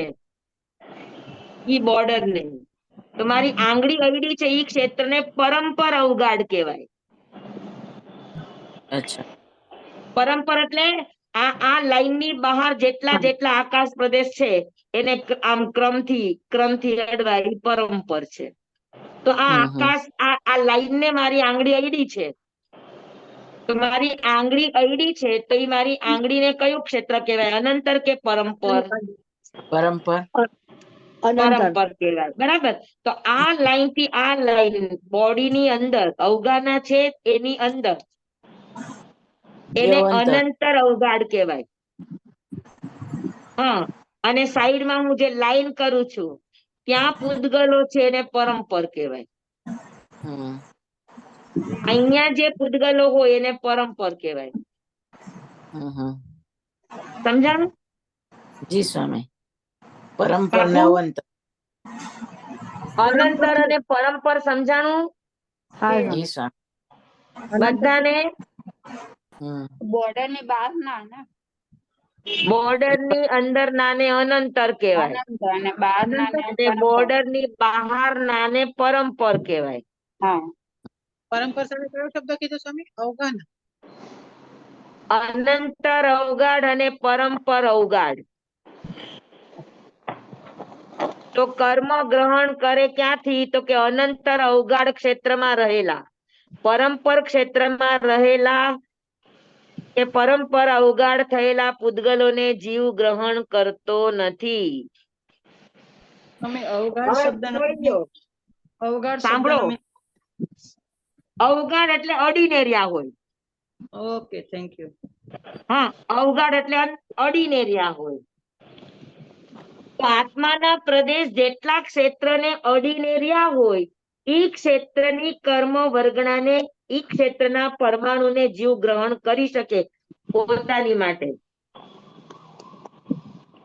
ઈ બોર્ડર ને, તો મારી આંગળી અયડી છે ઈ ક્ષેત્રને પરંપર અવગાડ કહેવાય. અચ્છા. પરંપર એટલે આ લાઈન ની બહાર જેટલા આકાશ પ્રદેશ છે એને આમ ક્રમથી અડવાય ઈ પરંપર છે. તો આ આકાશ આ લાઈન ને મારી આંગળી અયડી છે, તો મારી આંગળી અયડી છે તો ઈ મારી આંગળીને કયું ક્ષેત્ર કહેવાય? અનંતર કે પરંપર? પરંપર. પરંપર કહેવાય. બરાબર. તો આ લાઈન થી આ લાઈન બોડી ની અંદર અવગાના છે એની અંદર એને એવંતર. અનંતર અવગાડ કહેવાય. હા, અને સાઈડમાં હું જે લાઈન કરું છું ત્યાં પૂદગલો છે એને પરંપર કહેવાય. અહીંયા જે પૂદગલો હોય એને પરંપર કહેવાય. સમજાણું? જી સ્વામી. પરંપર ને પાકું? અવંતર. અનંતર અને પરંપર સમજાણું? જી સ્વામી. બધાને? બોર્ડર ની બહાર ના ને બોર્ડર ની અંદર નાને અનંતર કહેવાય, અનંત અને બહાર ના ને અને પરંપરા. બોર્ડર ની બહાર નાને પરંપર કહેવાય. હા. પરંપરા સાથે કયો શબ્દ કીધો સ્વામી? અવગાના. અનંતર અવગાડ અને પરંપર અવગાડ. તો કર્મ ગ્રહણ કરે ક્યાંથી? તો કે અનંતર અવગાઢ ક્ષેત્રમાં રહેલા, પરંપર ક્ષેત્રમાં રહેલા કે પરંપર અવગાઢ થયેલા પૂતગલોને જીવ ગ્રહણ કરતો નથી. અમે અવગાઢ હવે શબ્દનો જોઈ લો, અવગાઢ સાંભળો, શબ્દનો અવગાઢ એટલે અડીનેરિયા હોય. Okay, thank you. હા, અવગાઢ એટલે અડીનેરિયા હોય. તો આત્માના પ્રદેશ જેટલા ક્ષેત્રને અડીનેરિયા હોય, ઈ ક્ષેત્રની કર્મ વર્ગણાને, ઈ ક્ષેત્રના પરમાણુને જીવ ગ્રહણ કરી શકે પોતાની માટે.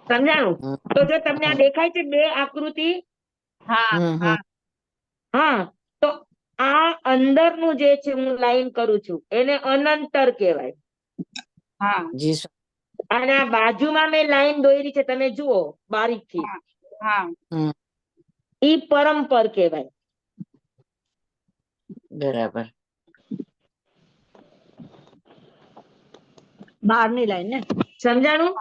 સમજાણું? તો જો તમને આ દેખાય છે બે આકૃતિ, હા, તો આ અંદરનું જે છે હું લાઈન કરું છું એને અનંતર કહેવાય. જી સ્વામી. અને આ બાજુમાં મેં લાઈન દોરી છે, તમે જુઓ બારીકથી, ઈ પરંપર કહેવાય. બરાબર. બહારની લાઈન ને સમજાણું?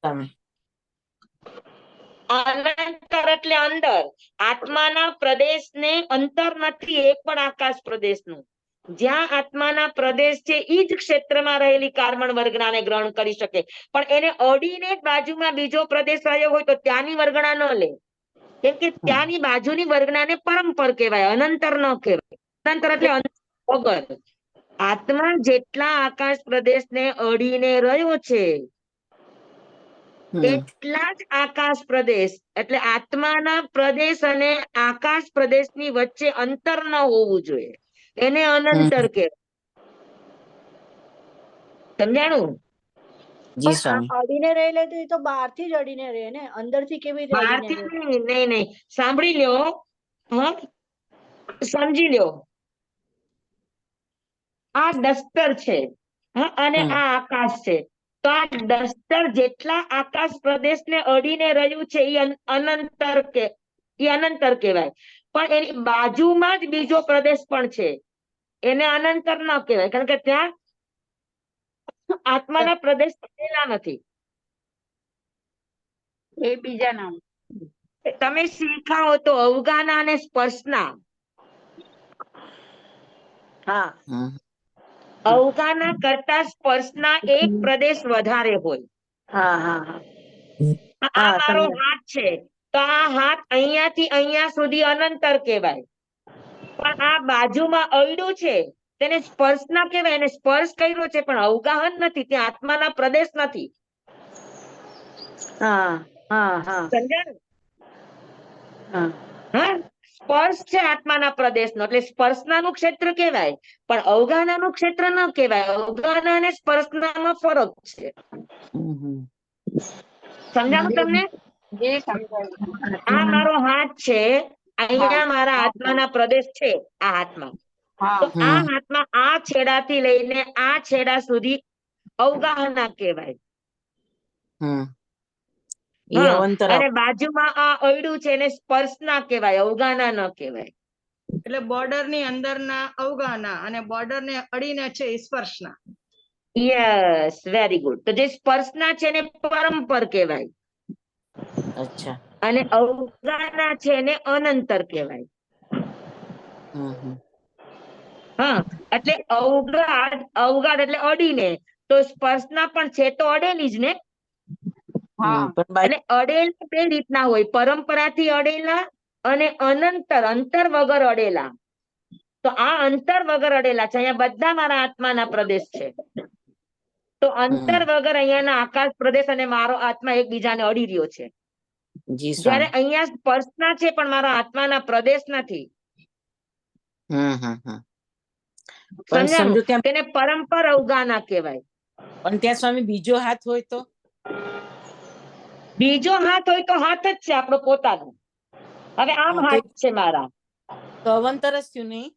સ્વામી. અનંતર એટલે અંદર. આત્માના પ્રદેશને અંતર નથી એક પણ આકાશ પ્રદેશનું. જ્યાં આત્માના પ્રદેશ છે ઈ જ ક્ષેત્રમાં રહેલી કાર્બન વર્ગણાને ગ્રહણ કરી શકે. પણ એને અડીને જ બાજુમાં બીજો પ્રદેશ રહ્યો હોય તો ત્યાંની વર્ગણા ન લે, કેમ કે ત્યાંની બાજુની વર્ગણાને પરંપર કહેવાય, અનંતર ન કહેવાય. અનંતર એટલે વગર. આત્મા જેટલા આકાશ પ્રદેશને અડીને રહ્યો છે એટલા જ આકાશ પ્રદેશ, એટલે આત્માના પ્રદેશ અને આકાશ પ્રદેશની વચ્ચે અંતર ન હોવું જોઈએ, એને અનંતર કહેવાય. સમજાણું? જી પણ સ્વામી. આ અડીને રહેલે તો એ તો બહારથી જ અડીને રહે ને, અંદરથી કેવી રીતે અડીને બહારથી રહે? નહીં, નહીં, નહીં, સાંભળી લ્યો, હા, સમજી લ્યો. આ ડસ્ટર છે, હા, અને આ આકાશ છે. તો આ ડસ્ટર જેટલા આકાશ પ્રદેશને અડીને રહ્યું છે એ અનંતર કહેવાય. પણ એની બાજુમાં જ બીજો પ્રદેશ પણ છે, એને અનંતર ન કહેવાય, કારણ કે ત્યાં આત્માના પ્રદેશ રહેલા નથી. એ બીજા નામ. તમે શીખા હો તો અવગાના અને સ્પર્શના. હા, અવગાના કરતા સ્પર્શના એક પ્રદેશ વધારે હોય. હા, હા, હા. આ મારો હાથ છે, તો આ હાથ અહીંયાથી અહીંયા સુધી અનંતર કહેવાય. પણ આ બાજુમાં અયડું છે તેને સ્પર્શ ના કહેવાય, એને સ્પર્શ કર્યો છે પણ અવગાહન નથી, ત્યાં આત્માના પ્રદેશ નથી. હા, હા, હા, સમજાણું? હા. હા, સ્પર્શ છે આત્માના પ્રદેશનો, એટલે સ્પર્શનાનું ક્ષેત્ર કહેવાય, પણ અવગાહનાનું ક્ષેત્ર ન કહેવાય. અવગાહના અને સ્પર્શનામાં ફરક છે. સમજાણું તમને? આ મારો હાથ છે, અહીંયા મારા આત્માના પ્રદેશ છે, આ હાથમાં. તો આ હાથમાં આ છેડાથી લઈને આ છેડા સુધી અવગાહના કહેવાય. હા, અને બાજુમાં આ અયડું છે એને સ્પર્શના કહેવાય, અવગાહના ન કહેવાય. એટલે બોર્ડર ની અંદરના અવગાહના અને બોર્ડર ને અડીને છે એ સ્પર્શના. Yes, very good. તો જે સ્પર્શના છે એને પરંપર કહેવાય. અચ્છા. અને અવગાહના છે એને અનંતર કહેવાય. હા, એટલે અવગાઢ એટલે અડીને, તો સ્પર્શના પણ છે તો અડેલી જ ને. એટલે અડેલા બે રીતના હોય, પરંપરાથી અડેલા અને અંતર વગર અડેલા. તો આ અંતર વગર અડેલા છે, અહીંયા બધા મારા આત્માના પ્રદેશ છે. તો અંતર વગર અહીંયાના આકાશ પ્રદેશ અને મારો આત્મા એકબીજાને અડી રહ્યો છે. જી જ્યારે સ્વામી. અહીંયા સ્પર્શના છે પણ મારા આત્માના પ્રદેશ નથી. પણ સમજાણું? સમજો ત્યાં, તેને પરંપર અવગાહના કહેવાય. પણ ત્યાં સ્વામી બીજો હાથ હોય તો? બીજો હાથ હોય તો હાથ જ છે આપણો પોતાનો. હવે આમ હાથ છે મારા, તો અવંતર જ થયું નહીં?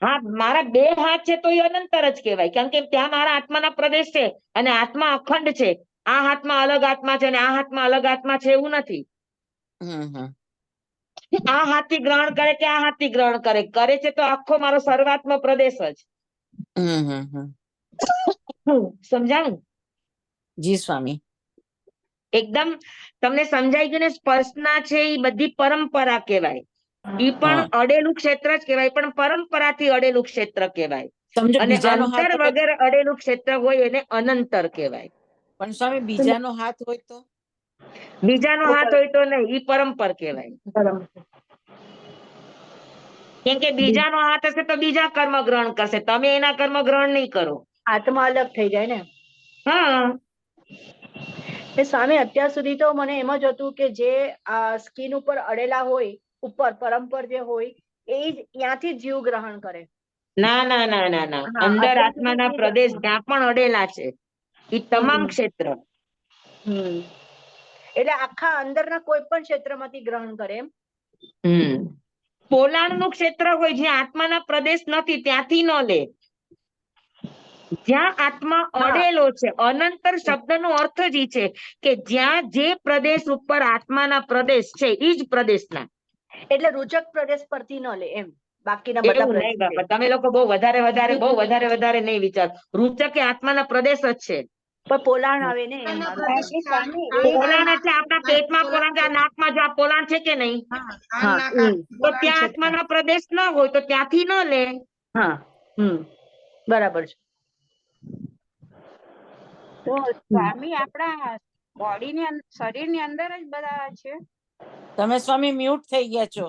હા, મારા બે હાથ છે તો એ અનંતર જ કહેવાય, કારણ કે ત્યાં મારા આત્માના પ્રદેશ છે અને આત્મા અખંડ છે. આ હાથમાં અલગ આત્મા છે અને આ હાથમાં અલગ આત્મા છે એવું નથી. આ હાથથી ગ્રહણ કરે કે આ હાથથી ગ્રહણ કરે છે તો આખો મારો સર્વાત્મ પ્રદેશ જ. સમજાણું? જી સ્વામી. એકદમ તમને સમજાઈ ગયું ને? સ્પર્શના છે એ બધી પરંપરા કહેવાય. ઈ પણ હા. અડેલું ક્ષેત્ર જ કહેવાય, પણ પરંપરાથી અડેલું ક્ષેત્ર કહેવાય. સમજો અને બીજાનો હાથ અંતર હોય વગર અડેલું ક્ષેત્ર હોય એને અનંતર કહેવાય. પણ સ્વામી બીજાનો હાથ હોય તો બીજાનો હાથ હોય તો નહીં, ઈ પરંપર કહેવાય. બરાબર. કેમ કે બીજાનો હાથ હશે તો બીજા કર્મ ગ્રહણ કરશે, તમે એના કર્મ ગ્રહણ નહીં કરો. આત્મા અલગ થઈ જાય ને. હા, સ્વામી અત્યાર સુધી તો મને એમ જ હતું કે જે સ્કિન ઉપર અડેલા હોય, ઉપર પરંપર જે હોય એ જ ત્યાંથી જ જીવ ગ્રહણ કરે. ના ના ના ના ના, હા, અંદર અત્યાર આત્માના સુધી પ્રદેશ જ્યાં પણ અડેલા છે એ તમામ હમ. ક્ષેત્ર. એટલે આખા અંદરના કોઈ પણ ક્ષેત્રમાંથી ગ્રહણ કરે એમ. પોલાણનું ક્ષેત્ર હોય જ્યાં આત્માના પ્રદેશ નથી ત્યાંથી ન લે. જ્યાં આત્મા અડેલો છે, અનંતર શબ્દનો અર્થ જ ઈ છે કે જ્યાં જે પ્રદેશ ઉપર આત્માના પ્રદેશ છે ઈ જ પ્રદેશના. એટલે રૂચક પ્રદેશ પરથી ન લે એમ, બાકીના બધા એવું નહીં પ્રદેશ. બાપા, તમે લોકો બહુ વધારે નહીં વિચાર. રૂચક એ આત્માના પ્રદેશ જ છે. પણ પોલાણ આવે ને એમ આના મારું પ્રદેશ કહેવું. સ્વામી એ પોલાણ એટલે આપણા પેટમાં પોલાણ છે, આ નાકમાં જો આ પોલાણ છે કે નહીં, હા, હા, આ નાકા તો પોલાણ ત્યાં છે. આત્માના પ્રદેશ ન હોય તો ત્યાંથી ન લે. હા, બરાબર છે. તો સ્વામી આપણા બોડીની શરીરની અંદર જ બધા છે. તમે સ્વામી મ્યુટ થઈ ગયા છો.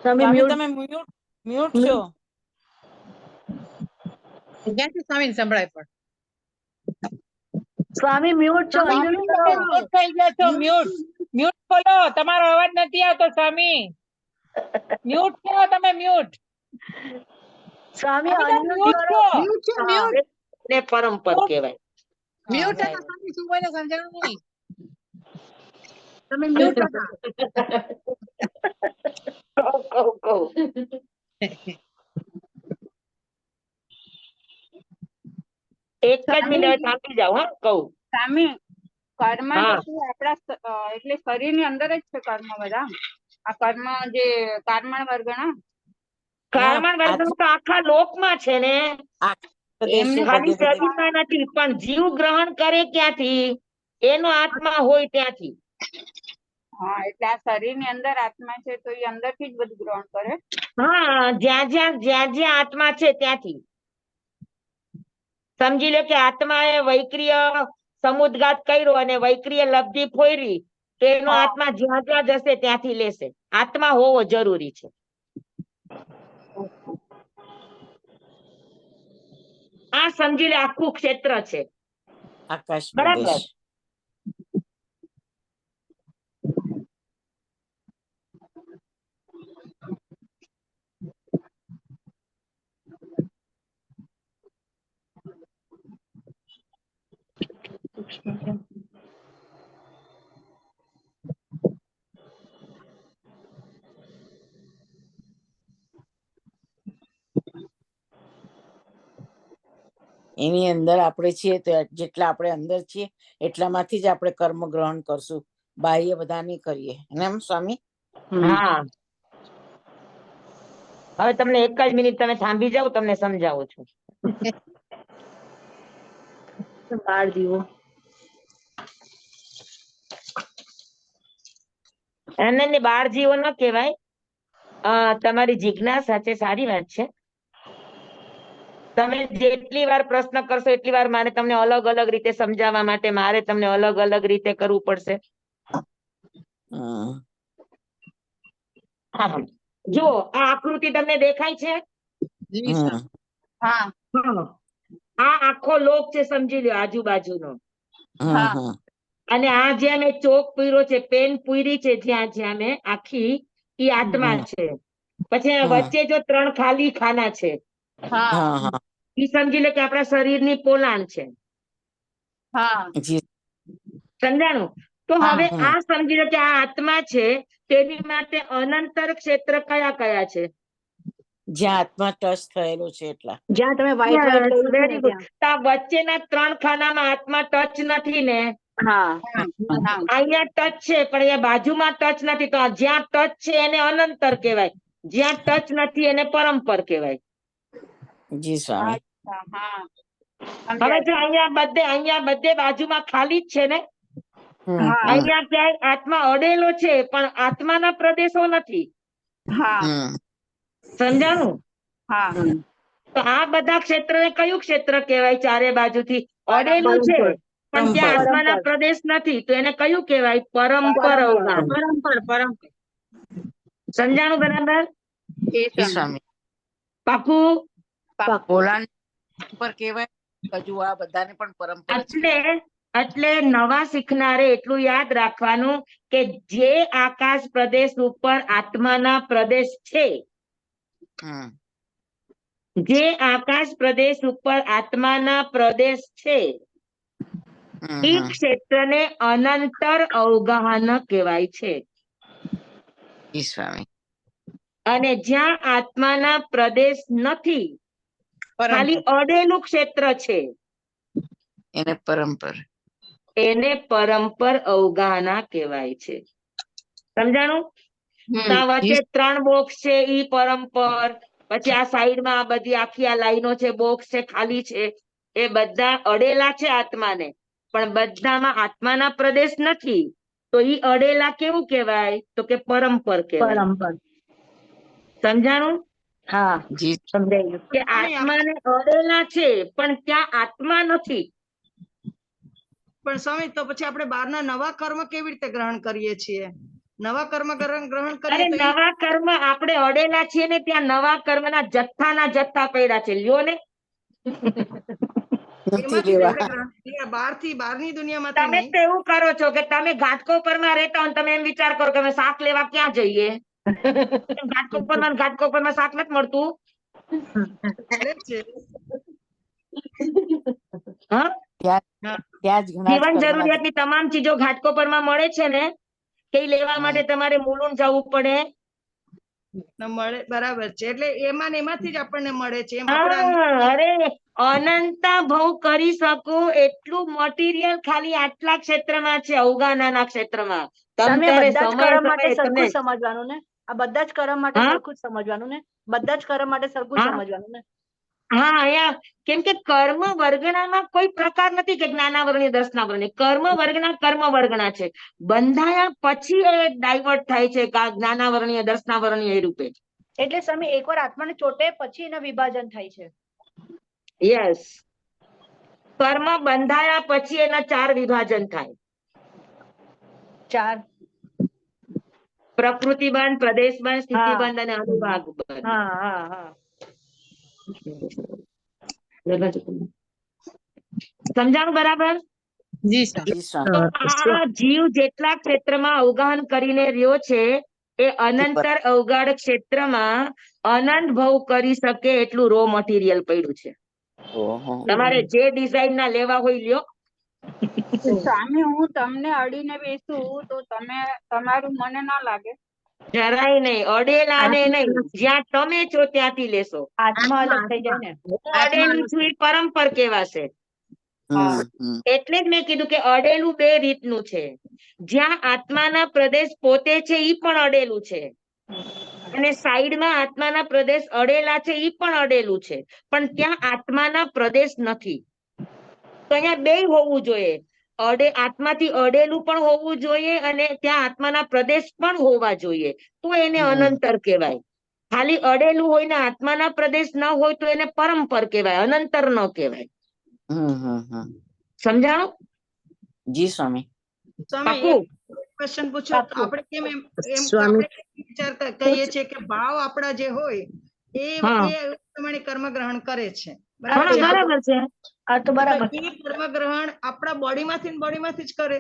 સ્વામી સ્વામી મ્યુટ. તમે મ્યુટ છો. ક્યાંથી સ્વામીને સંભળાય પણ? સ્વામી મ્યુટ છો, સ્વામી unmute તમે કરો. મ્યુટ થઈ ગયા છો. મ્યુટ મ્યુટ બોલો, તમારો અવાજ નથી આવતો સ્વામી. મ્યુટ છો તમે, મ્યુટ. સ્વામી તમે unmute મ્યુટ કરો. છો. મ્યુટ છે, હા. મ્યુટ. ને પરંપર કહેવાય. મ્યુટ હા, હતા સ્વામી, શું બોલે સમજાણું નહીં. તમે મ્યુટ હતા. કહું. એક જ મિનિટ થાકી જાઓ, હા કહું. સ્વામી કર્મ હા. તો આપણા એટલે શરીરની અંદર જ છે કર્મ બધા. આ કર્મ જે કારમણ વર્ગના કારમણ વર્ગનું તો આખા લોકમાં છે ને, એમને ખાલી શરીરમાં નથી. પણ જીવ ગ્રહણ કરે ક્યાંથી? એનો આત્મા હોય ત્યાંથી. હા, એટલે આ શરીરની અંદર આત્મા છે તો એ અંદરથી જ બધું ગ્રહણ કરે. હા, જ્યાં આત્મા છે ત્યાંથી. સમજી લો કે આત્માએ વૈક્રિય સમુદ્ઘાત કર્યો અને વૈક્રિય લબ્ધિ ફોયરી, તો એનો આત્મા જ્યાં જ્યાં જશે ત્યાંથી લેશે. આત્મા હોવો જરૂરી છે. આ સમજી લે આખું ક્ષેત્ર છે. આકાશ બરાબર. પ્રદેશ. એની અંદર આપણે છીએ તો જેટલા આપણે અંદર છીએ એટલામાંથી જ આપણે કર્મ ગ્રહણ કરશું. બાહ્ય બધા નહીં કરીએ એમ સ્વામી. હા, હવે તમને એક જ મિનિટ તમે થાંભી જાઓ, તમને સમજાવું છું. બાળ દીવો. એને બાળ જીવો ન કહેવાય. તમારી જિજ્ઞાસા છે, સારી વાત છે. તમે જેટલી વાર પ્રશ્ન કરશો એટલી વાર મારે તમને અલગ અલગ રીતે સમજાવવા માટે મારે તમને અલગ અલગ રીતે કરવું પડશે. હા, જો આ આકૃતિ તમને દેખાય છે? હા, આ આખો લોક છે, સમજી લો આજુબાજુનો. હા, અને આ જ્યાં મેં ચોક પૂર્યો છે, પેન પૂરી છે, જ્યાં મેં આખી ઈ આત્મા છે. પછી વચ્ચે જો 3 ખાલી ખાના છે, હા, ઈ સમજી લો કે આપણા શરીરની પોલાણ છે. હા, સમજાણું? તો હા. હવે આ સમજી લો કે આ આત્મા છે, તેની માટે અનંતર ક્ષેત્ર કયા કયા છે? જ્યાં આત્મા ટચ થયેલો છે એટલા. જ્યાં તમે વ્હાઈટ વ્હાઈટ કહ્યું છે વેરી ને ગુડ. ત્યાં. તો વચ્ચેના 3 ખાનામાં આત્મા ટચ નથી ને? હા. અહીંયા ટચ છે પણ અહીંયા બાજુમાં ટચ નથી, તો જ્યાં ટચ છે એને અનંતર કહેવાય, જ્યાં ટચ નથી એને પરંપર કહેવાય. જી સ્વામી. હા, હવે જો અહીંયા બધે બાજુમાં ખાલી જ છે ને, હા અહીંયા ક્યાંય આત્મા અડેલો છે પણ આત્માના પ્રદેશો નથી. હા સમજાણું? હા તો આ બધા ક્ષેત્રને કયું ક્ષેત્ર કહેવાય? ચારે બાજુથી અડેલું છે પણ ત્યાં આત્માના પ્રદેશ નથી, તો એને કયું કહેવાય? પરંપર અવગાહન. પરંપર સમજાણું બરાબર? જી સ્વામી. પાકું? ભોળાને પર કહેવાય, હજુ આ બધાને પણ પરંપરા છે. એટલે નવા શીખનારે એટલું યાદ રાખવાનું કે જે આકાશ પ્રદેશ ઉપર આત્માના પ્રદેશ છે, જે આકાશ પ્રદેશ ઉપર આત્માના પ્રદેશ છે, એ ક્ષેત્રને અનંતર અવગાહન કહેવાય છે. અને જ્યાં આત્માના પ્રદેશ નથી, ખાલી અડેલું ક્ષેત્ર છે, એને પરંપર અવગાહના કહેવાય છે. સમજાણું? ત્યાં વચ્ચે 3 બોક્સ છે, ઈ પરંપર. પછી આ સાઈડમાં આ બધી આખી આ લાઈનો છે, બોક્સ છે, ખાલી છે, એ બધા અડેલા છે આત્માને, પણ બધામાં આત્માના પ્રદેશ નથી, તો ઈ અડેલા કેવું કહેવાય? તો કે પરંપર કહેવાય. સમજાણું? હા, સમજાયું કે આત્માને અડેલા છે પણ ત્યાં આત્મા નથી. પણ સ્વામી, તો પછી આપણે બહારના નવા કર્મ કેવી રીતે ગ્રહણ કરીએ છીએ? નવા કર્મ ગ્રહણ કરીએ તો નવા કર્મ આપણે અડેલા છીએ ને, ત્યાં નવા કર્મના જથ્થા પડ્યા છે, લ્યો ને. બહારની દુનિયામાંથી તમે તો એવું કરો છો કે તમે ઘાટકોપરમાં રહેતા હો, તમે એમ વિચાર કરો કે અમે શાક લેવા ક્યાં જઈએ? ઘાટકોપરમાં શાક નથી મળતું. જીવન જરૂરિયાતની તમામ ચીજો ઘાટકોપરમાં મળે છે ને, કે લેવા માટે તમારે મુલુંડ જવું પડે. મળે, બરાબર છે. એટલે એમાંથી જ આપણને મળે છે. અરે અનંત ભવ કરી શકો એટલું મટીરિયલ ખાલી આટલા ક્ષેત્રમાં છે, અવગાહના ક્ષેત્રમાં. તમે બધા જ કર્મ માટે સરખું સમજવાનું ને, આ બધા જ કર્મ માટે સરખું જ સમજવાનું ને, બધા જ કર્મ માટે સરખું સમજવાનું ને. હા, અહીંયા કેમ કે કર્મ વર્ગણામાં કોઈ પ્રકાર નથી કે જ્ઞાનાવરણીય દર્શનાવરણીય. કર્મ વર્ગના છે. બંધાયા પછી એ ડાયવર્ટ થાય છે જ્ઞાનાવરણીય દર્શનાવરણીય એ રૂપે. એટલે સ્વામી, એકવાર આત્માને ચોટે પછી એના વિભાજન થાય છે. યસ, કર્મ બંધાયા પછી એના 4 વિભાજન થાય. 4 પ્રકૃતિ બંધ, પ્રદેશ બંધ, સ્થિતિ બંધ અને અનુભાગ બંધ. સમજાણું બરાબર? આ જીવ જેટલા ક્ષેત્રમાં અવગાહન કરીને રહ્યો છે, એ અનંતર અવગાઢ ક્ષેત્રમાં અનંત ભવ કરી શકે એટલું રો મટીરિયલ પડ્યું છે. તમારે જે ડિઝાઇન ના લેવા હોય લ્યો. સ્વામી, હું તમને અડીને બેસું તો તમારું મને ના લાગે? જરાય નહીં, અડેલા ને નહીં, જ્યાં તમે છો ત્યાંથી લેશો. આત્મા અલગ થઈ જાય ને. હું અડેલું છું, એ પરંપર કહેવાશે. એટલે જ મેં કીધું કે અડેલું 2 રીતનું છે. જ્યાં આત્માના પ્રદેશ પોતે છે, ઈ પણ અડેલું છે, અને સાઈડમાં આત્માના પ્રદેશ અડેલા છે, ઈ પણ અડેલું છે, પણ ત્યાં આત્માના પ્રદેશ નથી. તો અહીંયા 2 હોવું જોઈએ. આત્માથી અડેલું પણ હોવું જોઈએ અને ત્યાં આત્માના પ્રદેશ પણ હોવા જોઈએ, તો એને અનંતર કહેવાય. ખાલી અડેલું હોય ને આત્માના પ્રદેશ ન હોય તો એને પરંપર કહેવાય, અનંતર ન કહેવાય. સમજાણું? જી સ્વામી. સ્વામી, ક્વેશ્ચન પૂછો. આપણે કેમ એમ વિચાર કહીએ છીએ કે ભાવ આપણા જે હોય એ પ્રમાણે કર્મ ગ્રહણ કરે છે, બરાબર છે? આ તો બરાબર. એ કર્મ ગ્રહણ આપણા બોડીમાંથી જ કરે.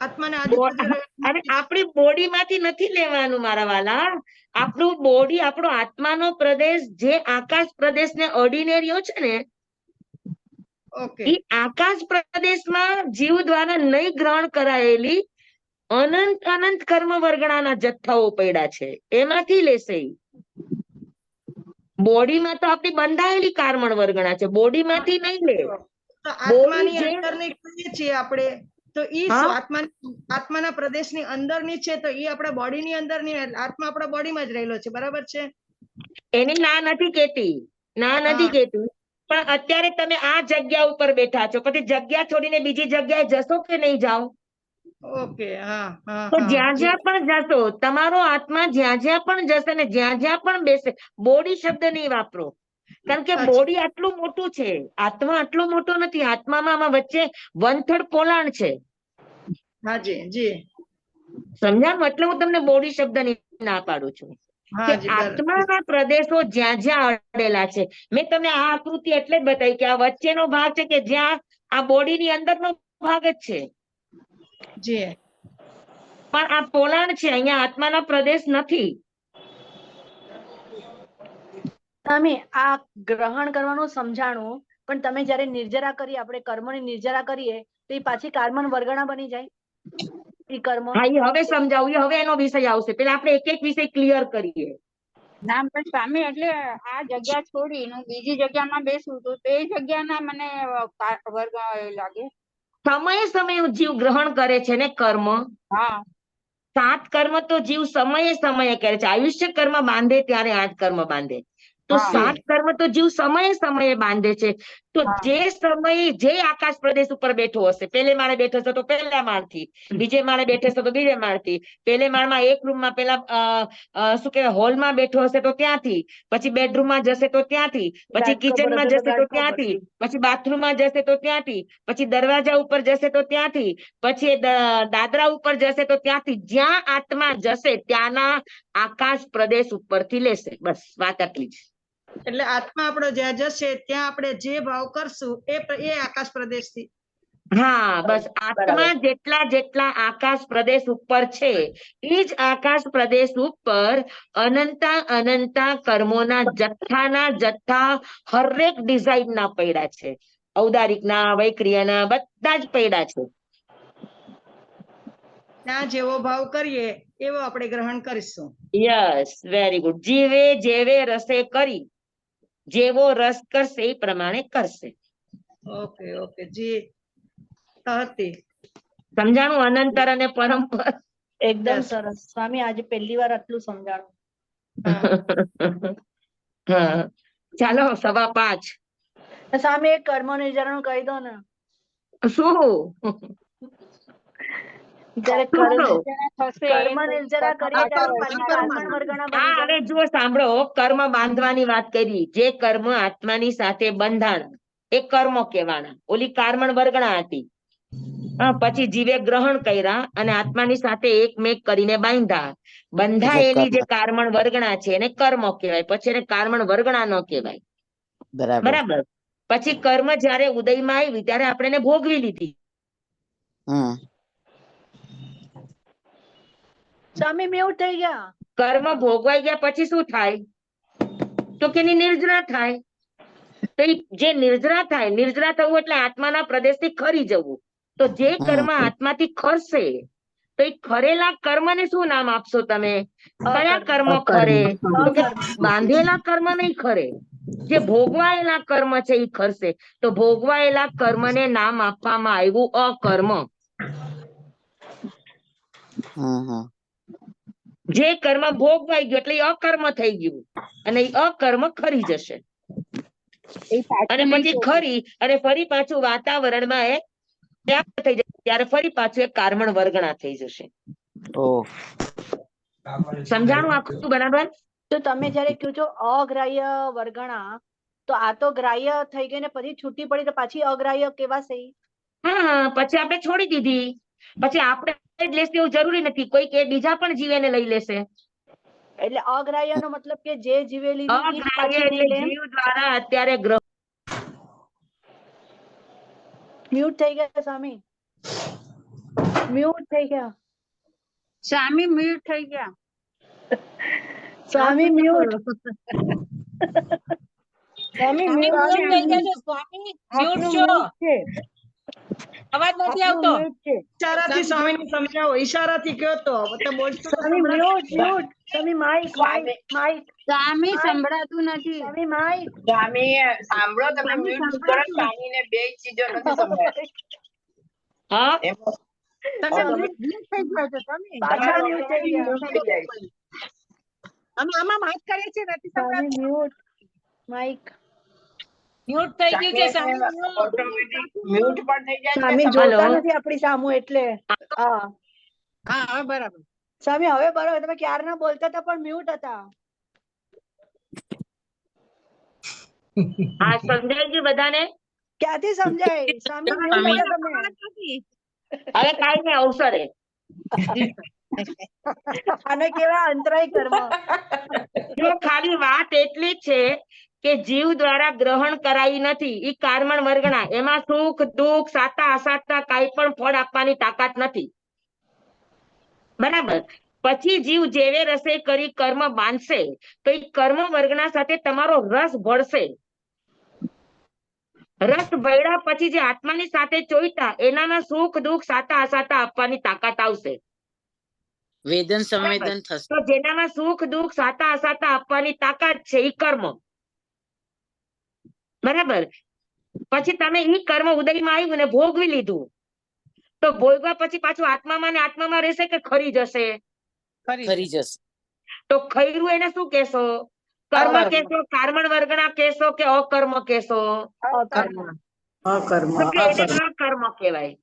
આત્માને આપણી બોડીમાંથી નથી લેવાનું મારા વાલા. આપણું બોડી, આપણો આત્માનો પ્રદેશ જે આકાશ પ્રદેશને અડીને રહ્યો છે ને, એ આકાશ પ્રદેશમાં જીવ દ્વારા નહીં ગ્રહણ કરાયેલી અનંત કર્મ વર્ગણાના જથ્થાઓ પડ્યા છે, એમાંથી લેશે. બોડીમાં તો આપણી બંધાયેલી કારમણ વર્ગણા છે, બોડીમાંથી નહીં લે. આત્માની અંદરની કહીએ છીએ આપણે, તો ઈ આત્માના પ્રદેશની અંદરની છે, તો ઈ આપણા બોડીની અંદરની, આત્મા આપણા બોડીમાં જ રહેલો છે, બરાબર છે? એની ના નથી કેતી, પણ અત્યારે તમે આ જગ્યા ઉપર બેઠા છો, પછી જગ્યા છોડીને બીજી જગ્યાએ જશો કે નહીં જાઓ? ઓકે, હા હા તો હા જ્યાં જી જ્યાં પણ જશો, તમારો આત્મા જ્યાં જ્યાં પણ જશે ને જ્યાં જ્યાં પણ બેસે, બોડી શબ્દ નહીં વાપરો, કારણ કે અચ્છા બોડી આટલું મોટું છે, આત્મા આટલો મોટો નથી. આત્મામાં આમાં વચ્ચે 1/3 પોલાણ છે. હા જી સમજાણું? એટલે હું તમને બોડી શબ્દ ના પાડું છું હા કે જી બરાબર આત્માના પ્રદેશો જ્યાં જ્યાં અડેલા છે. મેં તમને આ આકૃતિ એટલે જ બતાવી કે આ વચ્ચેનો ભાગ છે કે જ્યાં આ બોડીની અંદરનો ભાગ જ છે, જી પણ આ પોલાણ છે, અહીંયા આત્માના પ્રદેશ નથી. સ્વામી આ ગ્રહણ કરવાનું સમજાણું, પણ તમે જ્યારે નિર્જરા કરી, આપણે કર્મની નિર્જરા કરીએ તો એ પાછી કાર્બન વર્ગણા બની જાય એ કર્મ. હા, એ હવે સમજાવું, એ હવે એનો વિષય આવશે. પેલા આપણે એક એક વિષય ક્લિયર કરીએ. ના પણ સ્વામી એટલે આ જગ્યા છોડીને બીજી જગ્યામાં બેસું તો તે જગ્યાના મને વર્ગ લાગે. સમયે સમયે જીવ ગ્રહણ કરે છે ને કર્મ. હા 7 કર્મ તો જીવ સમયે સમયે કરે છે. આયુષ્ય કર્મ બાંધે ત્યારે 8 કર્મ બાંધે, તો હા 7 કર્મ તો જીવ સમયે સમયે બાંધે છે. તો હા જે સમયે જે આકાશ પ્રદેશ ઉપર બેઠો હશે, પહેલે માળે બેઠો હશે તો પહેલા માળથી, બીજે માળે બેઠો હશે તો બીજે માળથી, પહેલે માળમાં એક રૂમમાં પેલા શું કહેવાય હોલમાં બેઠો હશે તો ત્યાંથી, પછી બેડરૂમમાં જશે તો ત્યાંથી, પછી ગાઢ ખબર કિચનમાં હશે તો જશે તો ગાઢ ખબર. ત્યાંથી, પછી બાથરૂમમાં જશે તો ત્યાંથી, પછી દરવાજા ઉપર જશે તો ત્યાંથી, પછી દાદરા ઉપર જશે તો ત્યાંથી. જ્યાં આત્મા જશે ત્યાંના આકાશ પ્રદેશ ઉપરથી લેશે. બસ વાત આટલી જ. એટલે આત્મા આપણો જ્યાં જશે ત્યાં આપણે જે ભાવ કરશું એ આકાશ પ્રદેશથી. હા, બસ આત્મા જેટલા જેટલા આકાશ પ્રદેશ ઉપર છે એ જ આકાશ પ્રદેશ ઉપર અનંતા અનંતા કર્મોના જથ્થાના જથ્થા હરેક ડિઝાઇન ના પૈડા છે. ઔદારિકના, વૈક્રિયના બધા જ પૈડા છે. ત્યાં જેવો ભાવ કરીએ એવો આપણે ગ્રહણ કરીશું. Yes, very good. જીવે જેવે રસે કરી, જેવો રસ કરશે એ પ્રમાણે કરશે. ઓકે ઓકે જી હતી. સમજાણું? અનંતર અને પરંપર. એકદમ Yes. સરસ સ્વામી, આજે પહેલી વાર આટલું સમજાણું. હા, ચાલો 5:15. સ્વામી એક કર્મ નિર્જરણ કહી દો ને. શું જ્યારે સાંભળો. કર્મ નિર્જરા કરીએ ત્યારે પાછી કાર્બન વર્ગણા બની હા, જાય. હવે જુઓ, સાંભળો. કર્મ બાંધવાની વાત કરી. જે કર્મ આત્માની સાથે બંધાણ એ કર્મ કહેવાના. ઓલી કાર્બન વર્ગણા હતી. હા, પછી જીવે ગ્રહણ કર્યા અને આત્માની સાથે એકમેક કરીને બાંધ્યા. બંધાયેલી જે કાર્બન વર્ગણા છે એને કર્મ કહેવાય. પછી એને કાર્બન વર્ગણા ન કહેવાય. બરાબર. પછી કર્મ જયારે ઉદયમાં આવી ત્યારે આપણે એને ભોગવી લીધી. સ્વામી મ્યુટ થઈ ગયા. કર્મ ભોગવાઈ ગયા પછી શું થાય? તો કે એની નિર્જરા થાય. તો જે નિર્જરા થાય, નિર્જરા થવું એટલે આત્માના પ્રદેશથી ખરી જવું. તો જે કર્મ આત્માથી ખરશે તો એ ખરેલા કર્મને શું નામ આપશો તમે? કયા કર્મ ખરે? તો કે બાંધેલા કર્મ નહીં ખરે, જે ભોગવાયેલા કર્મ છે એ ખરશે. તો ભોગવાયેલા કર્મને નામ આપવામાં આવ્યું અકર્મ. જે કર્મ ભોગવાઈ ગયું એટલે એ અકર્મ થઈ ગયું અને એ અકર્મ ખરી જશે. અને પછી ખરી અને ફરી પાછું વાતાવરણમાં એ થઈ જશે, ત્યારે ફરી પાછું એ કાર્બન વર્ગણા થઈ જશે. સમજાણું આખું બરાબર? તો તમે જયારે કહો છો અગ્રાહ્ય વર્ગણા, તો આ તો ગ્રાહ્ય થઈ ગઈ ને પછી છૂટી પડી તો પાછી અગ્રાહ્ય કેવાશે ઈ? હા, પછી આપણે છોડી દીધી. પછી આપણે જ લેશે એવું જરૂરી નથી, કોઈક એ બીજા પણ જીવેને લઈ લેશે. એટલે અગ્રાહ્ય નો મતલબ કે જે જીવે લીધી ઈ જ અગ્રાહ્ય પાછી એટલે નહીં લે. જીવ દ્વારા અત્યારે ગ્રહ મ્યુટ થઈ ગયા સ્વામી, મ્યુટ થઈ ગયા સ્વામી મ્યુટ થઈ ગયા. સ્વામી મ્યુટ. સ્વામી સ્વામી મ્યુટ મ્યુટ થઈ ગયા છે. છે. સ્વામી આપનું મ્યુટ છો. મ્યુટ છે. અવાજ નથી આપનું આવતો. મ્યુટ છે. ઈશારાથી સ્વામીને સમજાવો, ઈશારાથી કયો તો તો બોલશો તો સ્વામી મ્યુટ મ્યુટ. સ્વામી માઈક માઈક માઈક. સ્વામી સંભળાતું નથી. સ્વામી માઈક. સ્વામી સાંભળો, તમે સ્વામી મ્યુટ કરો. સંભળાતું નથી. સ્વામીને બે ચીજો નથી સંભળાતી. હા, એમાં તમે મ્યુટ થઈ ગયા છો સ્વામી. પાછા તમારો મ્યુટ થઈ ગયા. મ્યુટ થઈ જાય છે. અમે આમાં વાત કરીએ છીએ નથી સ્વામી સંભળાતું. Mute Mike. મ્યુટ થઈ ગયું છે સ્વામી ઓટોમેટિક મ્યુટ પણ થઈ જાય છે સ્વામી સમય જોતા હલો. નથી આપણી સામું એટલે હા હા હવે બરાબર. સ્વામી હવે બરોબર તમે ક્યારના બોલતા હતા પણ મ્યુટ હતા. આ સમજાઈ ગયું બધાને? ક્યાંથી સમજાય સ્વામી મ્યુટ સ્વામી. હતા તમે. હવે કાઈ નહીં અવસરે. આને કેવા અંતરાય કર્મ. જો ખાલી વાત એટલી જ છે કે જીવ દ્વારા ગ્રહણ કરાઈ નથી ઈ કારમણ વર્ગણા. એમાં સુખ દુઃખ સાતા અસાતા કાંઈ પણ ફળ આપવાની તાકાત નથી. બરાબર. પછી જીવ જેવે રસે કરી કર્મ બાંધશે તો ઈ કર્મ વર્ગના સાથે તમારો રસ ભળશે. રસ ભળ્યા પછી જે આત્માની સાથે ચોઈતા એનામાં સુખ દુઃખ સાતા અસાતા આપવાની તાકાત આવશે. વેદન સંવેદન થશે. તો જેનામાં સુખ દુઃખ સાતા અસાતા આપવાની તાકાત છે ઈ કર્મ. બરાબર. પછી તમે ઈ કર્મ ઉદયમાં આવ્યું ને ભોગવી લીધું તો ભોગવા પછી પાછું આત્મામાં ને આત્મામાં રહેશે કે ખરી જશે? ખરી જશે. તો ખૈરું એને શું કહેશો? કર્મ અકર્મ. કહેશો, કારમણ વર્ગણા કહેશો કે અકર્મ કહેશો? અકર્મ. તો કે એને અકર્મ કહેવાય.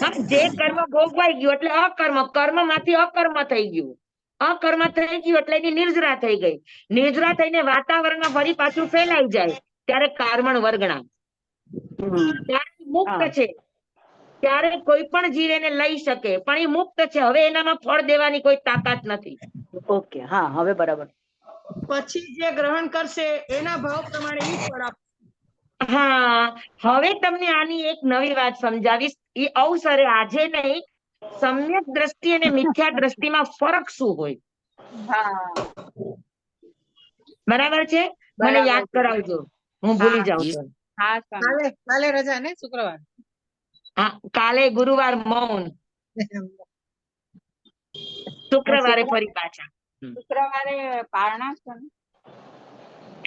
હા, જે કર્મ ભોગવાઈ ગયું એટલે અકર્મ. કર્મ માંથી અકર્મ થઈ ગયું. અકર્મ થઈ ગયું એટલે એની નિર્જરા થઈ ગઈ. નિર્જરા થઈને વાતાવરણમાં ફરી પાછું ફેલાઈ જાય ત્યારે કારમણ વર્ગણા. ત્યારે મુક્ત છે. ત્યારે કોઈ પણ જીવ એને લઈ શકે પણ એ મુક્ત છે. હવે એનામાં ફળ દેવાની કોઈ તાકાત નથી. ઓકે હા હવે બરાબર. પછી જે ગ્રહણ કરશે એના ભાવ પ્રમાણે ઈ ફળ આપશે. હા, હવે તમને આની એક નવી વાત સમજાવીશ. એ અવસરે આજે નહીં, સમ્યક દ્રષ્ટિ અને મિથ્યા દ્રષ્ટિમાં ફરક શું હોય? હા બરાબર છે? મને બરાબર યાદ છે. કરાવજો, હું ભૂલી હા જાઉં છું. હા સ્વામી. કાલે રજા ને શુક્રવાર. હા, કાલે ગુરુવાર મૌન, શુક્રવારે ફરી પાછા. શુક્રવારે પારણા છે ને?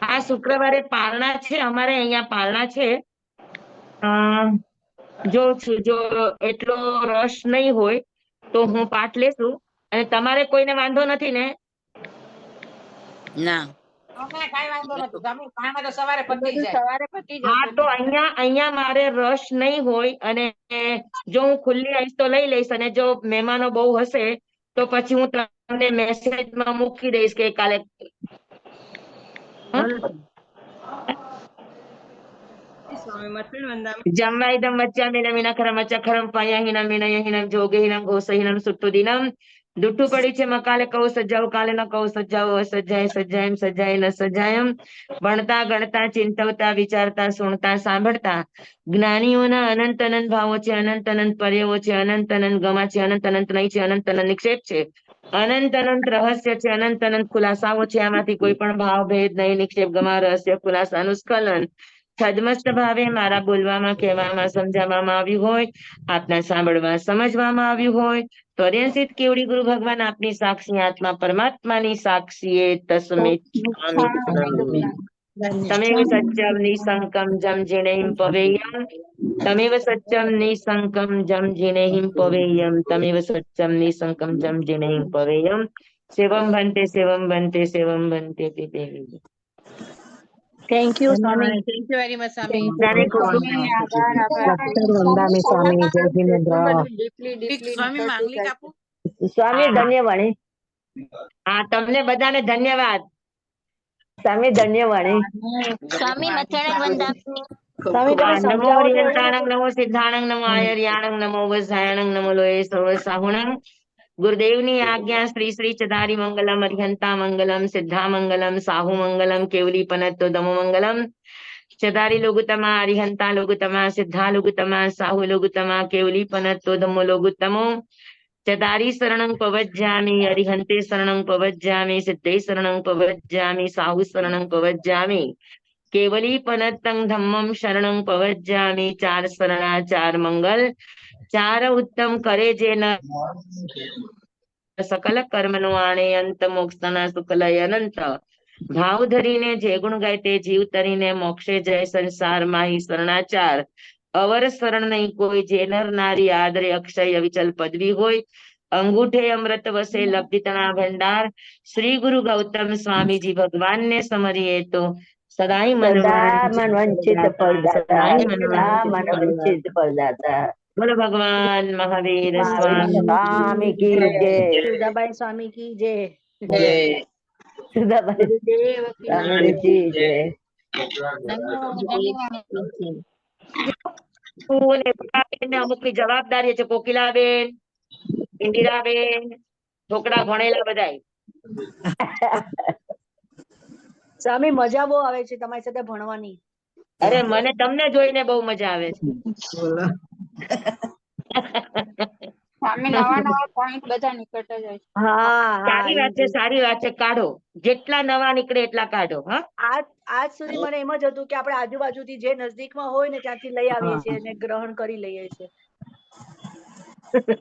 આ શુક્રવારે પારણા છે. અમારે અહીંયા પારણા છે. જો એટલો રસ નહીં હોય તો હું પાઠ લેશું. અને તમારે કોઈને વાંધો નથી ને? ના. અમને કાંઈ વાંધો નથી સ્વામી. પારણા તો સવારે પતી બધું જાય. સવારે પતી હા, જશે તો ને? અહીંયા મારે રસ નહીં હોય અને જો હું ખુલ્લી આવીશ તો લઈ લઈશ અને જો મહેમાનો બહુ હશે તો પછી હું તમને મેસેજમાં મૂકી દઈશ કે કાલે. સ્વામી મત્રણ વંદામી. જમ્વાઈદમ વચ્ચામિનમ વિનખરમ વચ્ચખરમ પાયાહીનમ વિનયહીનમ જોગહીનમ ઘોષહીનમ સુટ્ટુદિનમ. દુઠ્ઠું પડી છે મકાલે કહું સજાવ કાલે ન કહું સજાવ સજાય સજાયમ સજાય ન સજાયમ. ભણતા ગણતા ચિંતવતા વિચારતા સુણતા સાંભળતા જ્ઞાનીઓના અનંત અનંત ભાવો છે, અનંત અનંત પર્યાવો છે, અનંત અનંત ગમા છે, અનંત અનંત નહીં છે, અનંત અનંત નિક્ષેપ છે, અનંત અનંત રહસ્ય છે, અનંત અનંત ખુલાસાઓ છે. આમાંથી કોઈ પણ ભાવ ભેદ નહીં, નિક્ષેપ ગમા રહસ્ય ખુલાસાનું સ્ખલન છદ્મસ્ત ભાવે મારા બોલવામાં કહેવામાં સમજાવવામાં આવ્યું હોય, આપના સાંભળવા સમજવામાં આવ્યું હોય તો અર્યંસિત કેવડી ગુરુ ભગવાન આપની સાક્ષી આત્મા પરમાત્માની સાક્ષીએ તસ્મે તમેવ સત્યમ નિસંકમ જમ જીણેહિમ પવેયમ. તમેવ સત્યમ નિસંકમ જમ જીણેહિમ પવેયમ. તમેવ સત્યમ નિસંકમ જમ જીણેહિમ પવેયમ. સેવમ ભંતે સેવમ ભંતે સેવમ ભંતે તે દેવી. Thank you Swami. Thank you very much Swami. બધાને ખૂબ ખૂબ સ્વામી આભાર આભાર. વંદામી સ્વામી, જય જિનેન્દ્ર. સ્વામી માંગલિક આપો. સ્વામી હા. ધન્યવાણી. હા, તમને બધાને ધન્યવાદ. સ્વામી ધન્યવાણી. સ્વામી મચેડા વંદામી. સ્વામી તમે નમો સમજાવો છો એવું હરિયંતાણંગ, નથી. નમો સિદ્ધાણંગ, નમો આયર્યાણંગ, નમો વસાયણંગ, નમો લોહે સર્વ સાહુણંગ. ગુરુદેવની આજ્ઞા શ્રી શ્રી ચદારી મંગલમ, અરિહંતા મંગલમ, સિદ્ધા મંગલમ, સાહુ મંગલમ, કેવલી પનત્તો દમો મંગલમ. ચદારી લોગુતમા, અરિહંતા લોગુતમા, સિદ્ધા લોગુતમા, સાહુ લોગુતમા, કેવલી પનત્તો દમો લોગુતમો. ચદારી શરણં પવજ્જામિ, અરિહંતે શરણં પવજ્જામિ, સિદ્ધે શરણં પવજ્જામિ, સાહુ શરણં પવજ્જામિ, કેવલી પનત્તં ધમ્મં શરણં પવજ્જામિ. ચાર શરણા ચાર મંગલ, ચાર ઉત્તમ કરે જે ન સકલ કર્મનો આણે અંત મોક્ષના સુખલય અનંત. ભાવ ધરીને જે ગુણ ગાય તે જીવ તરીને મોક્ષે જય સંસાર માહી શરણાચાર. અવર શરણ નહીં કોઈ, જે નર નારી આદરે અક્ષય અવિચલ પદવી હોય. અંગૂઠે અમૃત વસે લબ્ધિતના ભંડાર. શ્રી ગુરુ ગૌતમ સ્વામીજી ભગવાનને સમરીએ તો સદાય સદા મન વંચિત ફળદાતા સદાય સદા મન વંચિત ફળદાતા બોલો ભગવાન મહાવીર મહાવીર સ્વામી સ્વામી કી જય સુધાબાઈ સ્વામી કી જય. સુધાબાઈ ગુરુદેવ કી સ્વામી કી જય અમુક ની જવાબદારી છે. કોકિલાબેન, ઇન્દિરાબેન, છોકરા ભણેલા બધાય. સ્વામી મજા બહુ આવે છે તમારી સાથે ભણવાની. અરે મને તમને જોઈને બહુ મજા આવે છે. સ્વામી નવા નવા પોઈન્ટ બધા નીકળતા જાય છે. હા સારી વાત છે, સારી વાત છે. કાઢો, જેટલા નવા નીકળે એટલા કાઢો. હા, આજ સુધી મને એમ જ હતું કે આપણે આજુબાજુથી જે નજદીકમાં હોય ને ત્યાંથી લઈ આવીએ છીએ અને ગ્રહણ કરી લઈએ છીએ.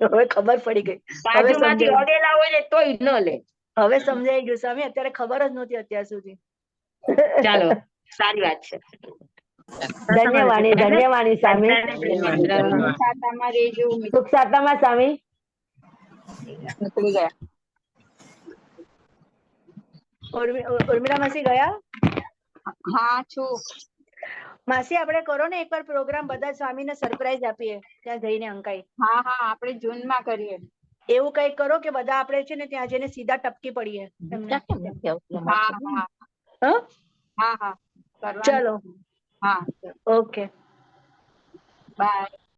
હવે ખબર પડી ગઈ. હવે બાજુમાંથી સમજાય, અડેલા હોય ને તોય ન લે. હવે સમજાઈ ગયું સ્વામી. અત્યારે ખબર જ નહોતી અત્યાર સુધી. ચાલો, સારી વાત છે. ધન્યવાણી ધન્યવાણી સ્વામી ખાતામાં રહેજો. સુખ સાતામાં સ્વામી નીકળી ગયા. ઉર્મિલા માસી ગયા? હા છું. માસી આપણે કરો ને એકવાર પ્રોગ્રામ, બધા સ્વામીને સરપ્રાઈઝ આપીએ ત્યાં જઈને અંકાઈ. હા હા આપણે જૂનમાં કરીએ. એવું કઈક કરો કે બધા આપણે છે ને ત્યાં જઈને સીધા ટપકી પડીએ એમને. હા હા હા હા હા કરવાનું. ચલો, હા ઓકે, બાય.